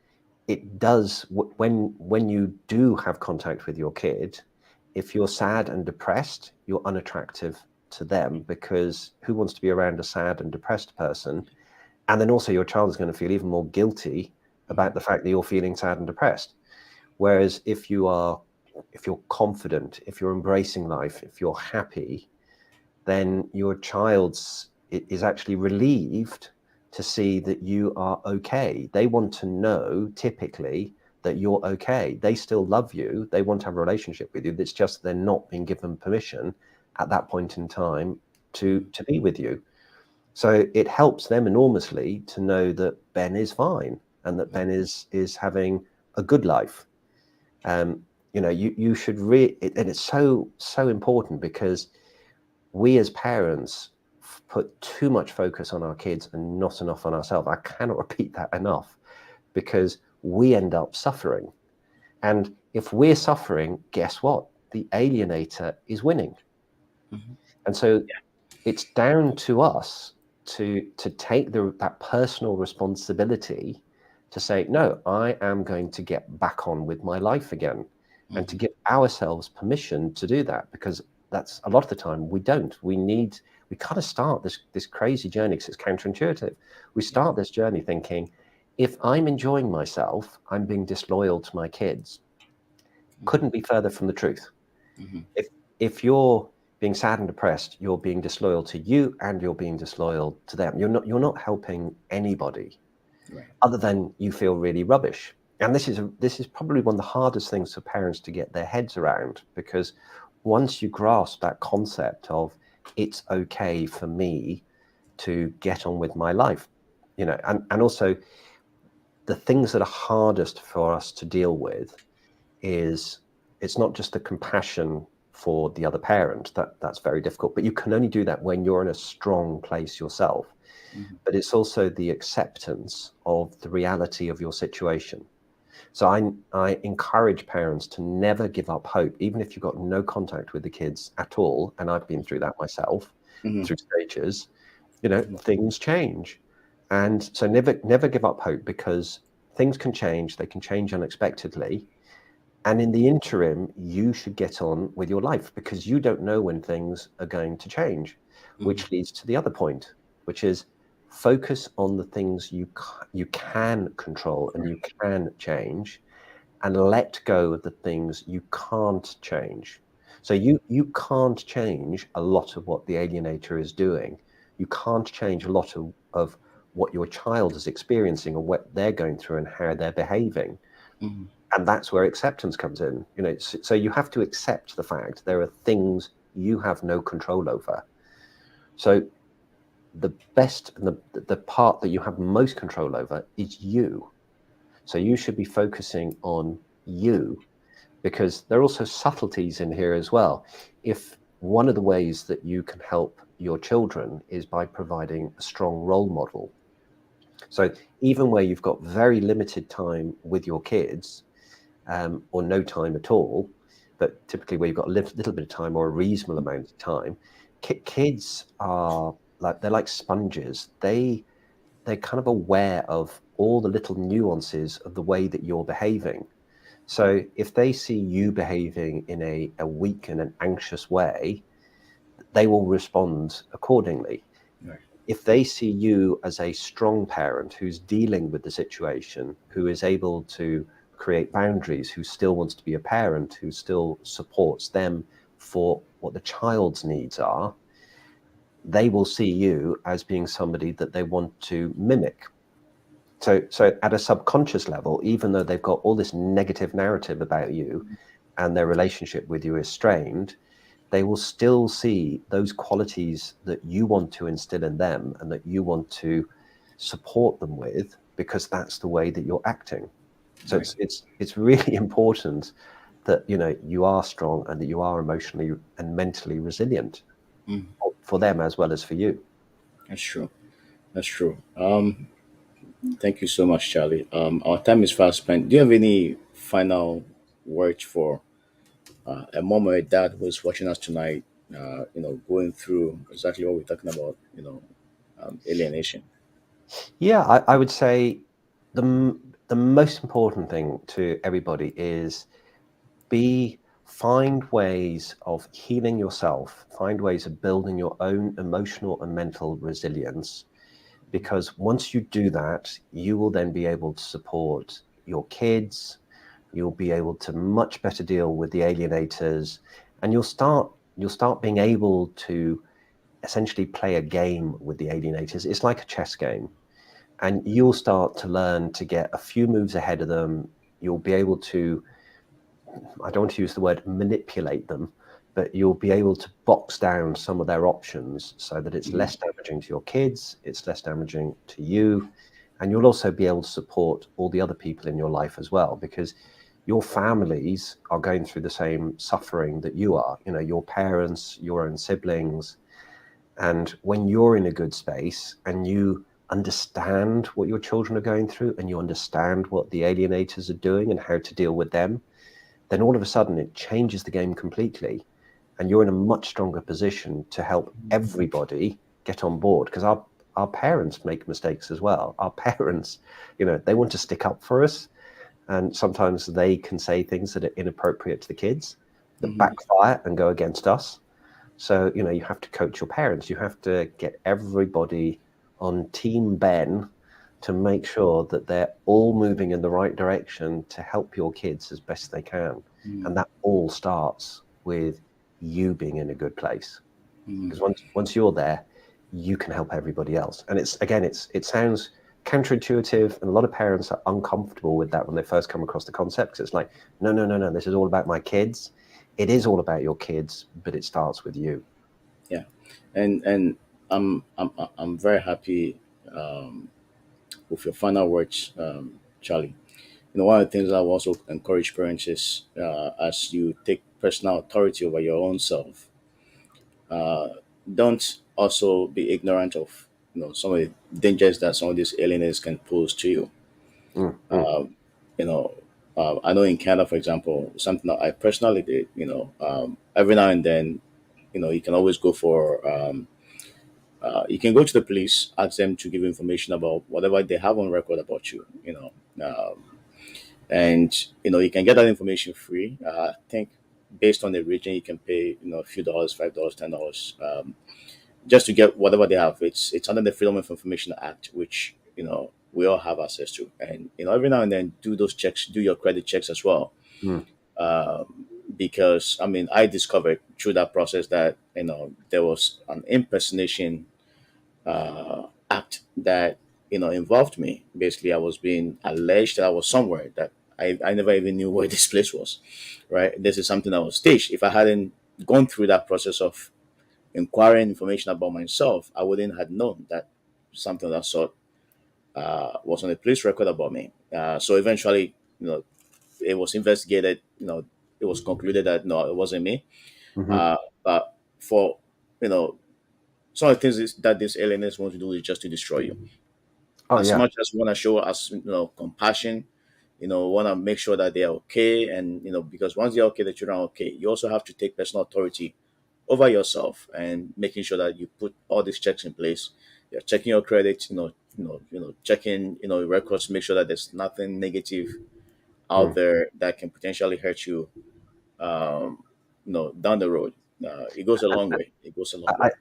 it does when you do have contact with your kid. If you're sad and depressed, you're unattractive to them, because who wants to be around a sad and depressed person? And then also your child is going to feel even more guilty about the fact that you're feeling sad and depressed. Whereas if you're confident, if you're embracing life, if you're happy, then your child's is actually relieved to see that you are okay. They want to know, typically, that you're okay. They still love you. They want to have a relationship with you. It's just they're not being given permission at that point in time to be with you. So it helps them enormously to know that Ben is fine and that Ben is having a good life. Um, you should and it's so important, because we as parents put too much focus on our kids and not enough on ourselves. I cannot repeat that enough, because we end up suffering. And if we're suffering, guess what? The alienator is winning. Mhm. And so it's down to us to take that personal responsibility to say, no, I am going to get back on with my life again, and to Mhm. give ourselves permission to do that, because that's a lot of the time we don't. We kind of start this crazy journey, because it's counterintuitive. We Yeah. start this journey thinking, if I'm enjoying myself, I'm being disloyal to my kids. Mhm. Couldn't be further from the truth. Mhm. If if you're being sad and depressed, you're being disloyal to you, and you're being disloyal to them. You're not helping anybody, Right. other than you feel really rubbish. And this is probably one of the hardest things for parents to get their heads around, because once you grasp that concept of it's okay for me to get on with my life, and also the things that are hardest for us to deal with is, it's not just the compassion for the other parent, that's very difficult, but you can only do that when you're in a strong place yourself. Mhm. But it's also the acceptance of the reality of your situation. So I encourage parents to never give up hope, even if you've got no contact with the kids at all. And I've been through that myself, Mhm. through stages. Things change, and so never give up hope, because things can change. They can change unexpectedly, and in the interim, you should get on with your life, because you don't know when things are going to change, Mhm. which leads to the other point, which is focus on the things you can control and you can change, and let go of the things you can't change. So you can't change a lot of what the alienator is doing. You can't change a lot of what your child is experiencing or what they're going through and how they're behaving, Mhm. and that's where acceptance comes in. So you have to accept the fact there are things you have no control over. So the best and the part that you have most control over is you. So you should be focusing on you, because there are also subtleties in here as well. If one of the ways that you can help your children is by providing a strong role model. So even where you've got very limited time with your kids, or no time at all, but typically where you've got a little bit of time or a reasonable amount of time, kids are like, they're like sponges. They're kind of aware of all the little nuances of the way that you're behaving. So if they see you behaving in a weak and an anxious way, they will respond accordingly. Right. If they see you as a strong parent who's dealing with the situation, who is able to create boundaries, who still wants to be a parent, who still supports them for what the child's needs are, they will see you as being somebody that they want to mimic. So at a subconscious level, even though they've got all this negative narrative about you and their relationship with you is strained, they will still see those qualities that you want to instill in them and that you want to support them with, because that's the way that you're acting. So Right. it's really important that you are strong and that you are emotionally and mentally resilient Mhm. for them as well as for you. That's true. That's true. Thank you so much, Charlie. Our time is fast spent. Do you have any final words for a mom or a dad who's watching us tonight? Going through exactly what we're talking about. Alienation. Yeah, I would say the most important thing to everybody is find ways of healing yourself, find ways of building your own emotional and mental resilience. Because once you do that, you will then be able to support your kids. You'll be able to much better deal with the alienators, and you'll start being able to essentially play a game with the alienators. It's like a chess game, and you'll start to learn to get a few moves ahead of them. You'll be able to, I don't want to use the word manipulate them, but you'll be able to box down some of their options so that it's Mhm. less damaging to your kids, it's less damaging to you, and you'll also be able to support all the other people in your life as well, because your families are going through the same suffering that you are. You know, your parents, your own siblings, and when you're in a good space and you understand what your children are going through and you understand what the alienators are doing and how to deal with them, then all of a sudden it changes the game completely. And you're in a much stronger position to help everybody get on board, because our parents make mistakes as well. Our parents, they want to stick up for us. And sometimes they can say things that are inappropriate to the kids that Mhm. backfire and go against us. So, you have to coach your parents. You have to get everybody on Team Ben to make sure that they're all moving in the right direction to help your kids as best they can. Mhm. And that all starts with you being in a good place. Mhm. Because once you're there, you can help everybody else. And it sounds counterintuitive, and a lot of parents are uncomfortable with that when they first come across the concept. Because it's like, no, no, no, no, this is all about my kids. It is all about your kids, but it starts with you. Yeah, and I'm very happy um, with your final words, Charlie. One of the things I will also encourage parents is as you take personal authority over your own self, uh, don't also be ignorant of some of the dangers that some of these aliens can pose to you. Mm, mm, Um, you know, I know in Canada, for example, something that I personally did. Every now and then, you can always go for. You can go to the police, ask them to give information about whatever they have on record about you. And you can get that information free. I think based on the region, you can pay a few dollars, $5, $10, just to get whatever they have. It's under the Freedom of Information Act, which we all have access to. And every now and then, do those checks, do your credit checks as well. mm, Because I mean, I discovered through that process that there was an impersonation act that involved me. Basically, I was being alleged that I was somewhere that I never even knew where this place was. Right, this is something that was staged. If I hadn't gone through that process of inquiring information about myself, I wouldn't have known that something of that sort was on a police record about me. So eventually, it was investigated. It was concluded that no, it wasn't me. mhm. uh, but for you know some of the things that these aliens want to do is just to destroy you. Oh As yeah. much as we want to show us compassion, want to make sure that they're okay, and because once they're okay, the children are okay. You also have to take personal authority over yourself and making sure that you put all these checks in place. You're checking your credit, checking your records to make sure that there's nothing negative out Mm. there that can potentially hurt you down the road. It goes a long way. It goes a long I, way.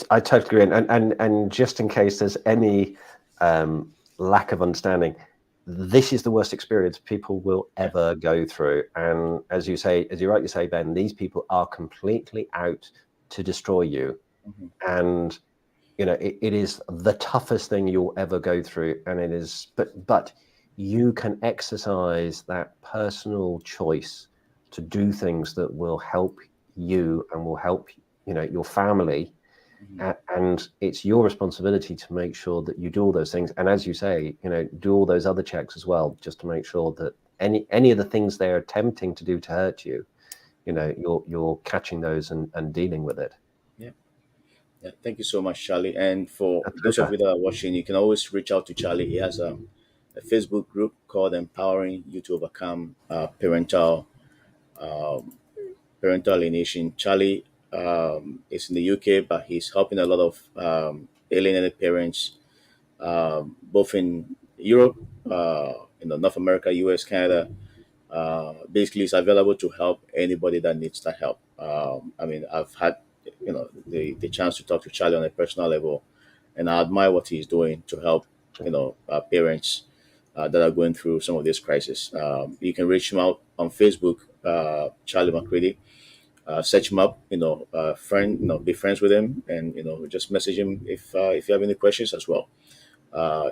I totally agree. And just in case there's any lack of understanding, this is the worst experience people will Yeah. ever go through. And as you rightly say, Ben, these people are completely out to destroy you. Mhm. And it is the toughest thing you'll ever go through. And it is, but you can exercise that personal choice to do things that will help you and will help your family. Mhm. And it's your responsibility to make sure that you do all those things, and as you say, do all those other checks as well, just to make sure that any of the things they're attempting to do to hurt you, you're catching those and dealing with it. Yeah. Yeah. Thank you so much, Charlie. And for A those of pleasure. you that are watching, you can always reach out to Charlie. He has a Facebook group called Empowering You to Overcome Parental Alienation. Charlie is in the UK, but he's helping a lot of alienated parents both in Europe, North America, US, Canada. Basically, it's available to help anybody that needs that help. I mean, I've had the chance to talk to Charlie on a personal level, and I admire what he's doing to help parents that are going through some of this crisis. You can reach him out on Facebook, Charlie McCready. Search him up, friend, be friends with him, and just message him if you have any questions as well.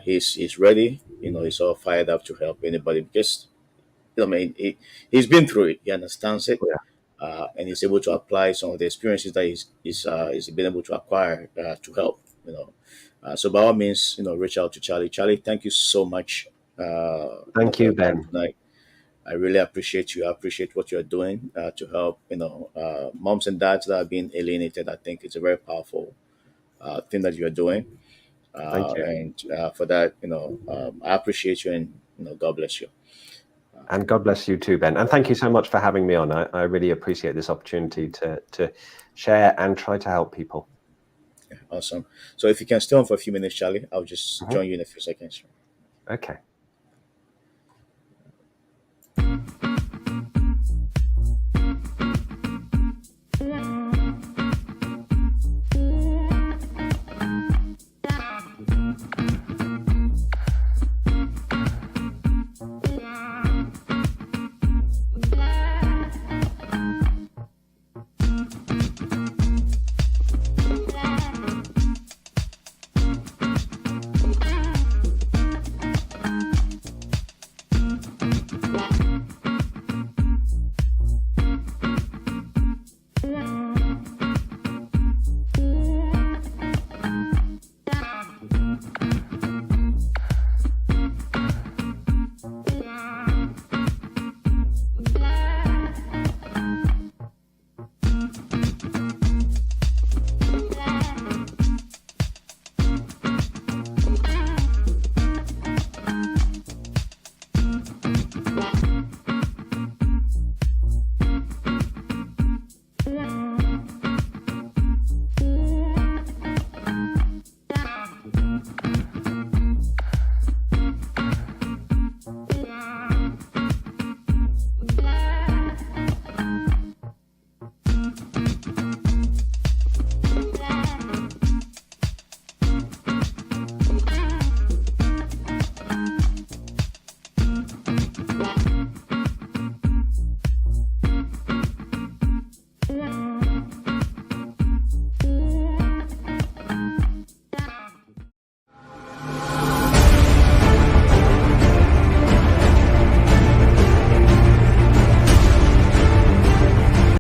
He's ready, he's all fired up to help anybody because I mean, he's been through it. He understands it, Yeah. and he's able to apply some of the experiences that he's been able to acquire to help. So by all means, reach out to Charlie. Charlie, thank you so much, Thank for you, your time Ben. tonight. I really appreciate you. I appreciate what you're doing to help, moms and dads that are being alienated. I think it's a very powerful thing that you're doing, Thank you. and for that, I appreciate you, and God bless you. And God bless you too, Ben. And thank you so much for having me on. I really appreciate this opportunity to share and try to help people. Awesome. So if you can stay on for a few minutes, Charlie, I'll just Mhm. join you in a few seconds. Okay.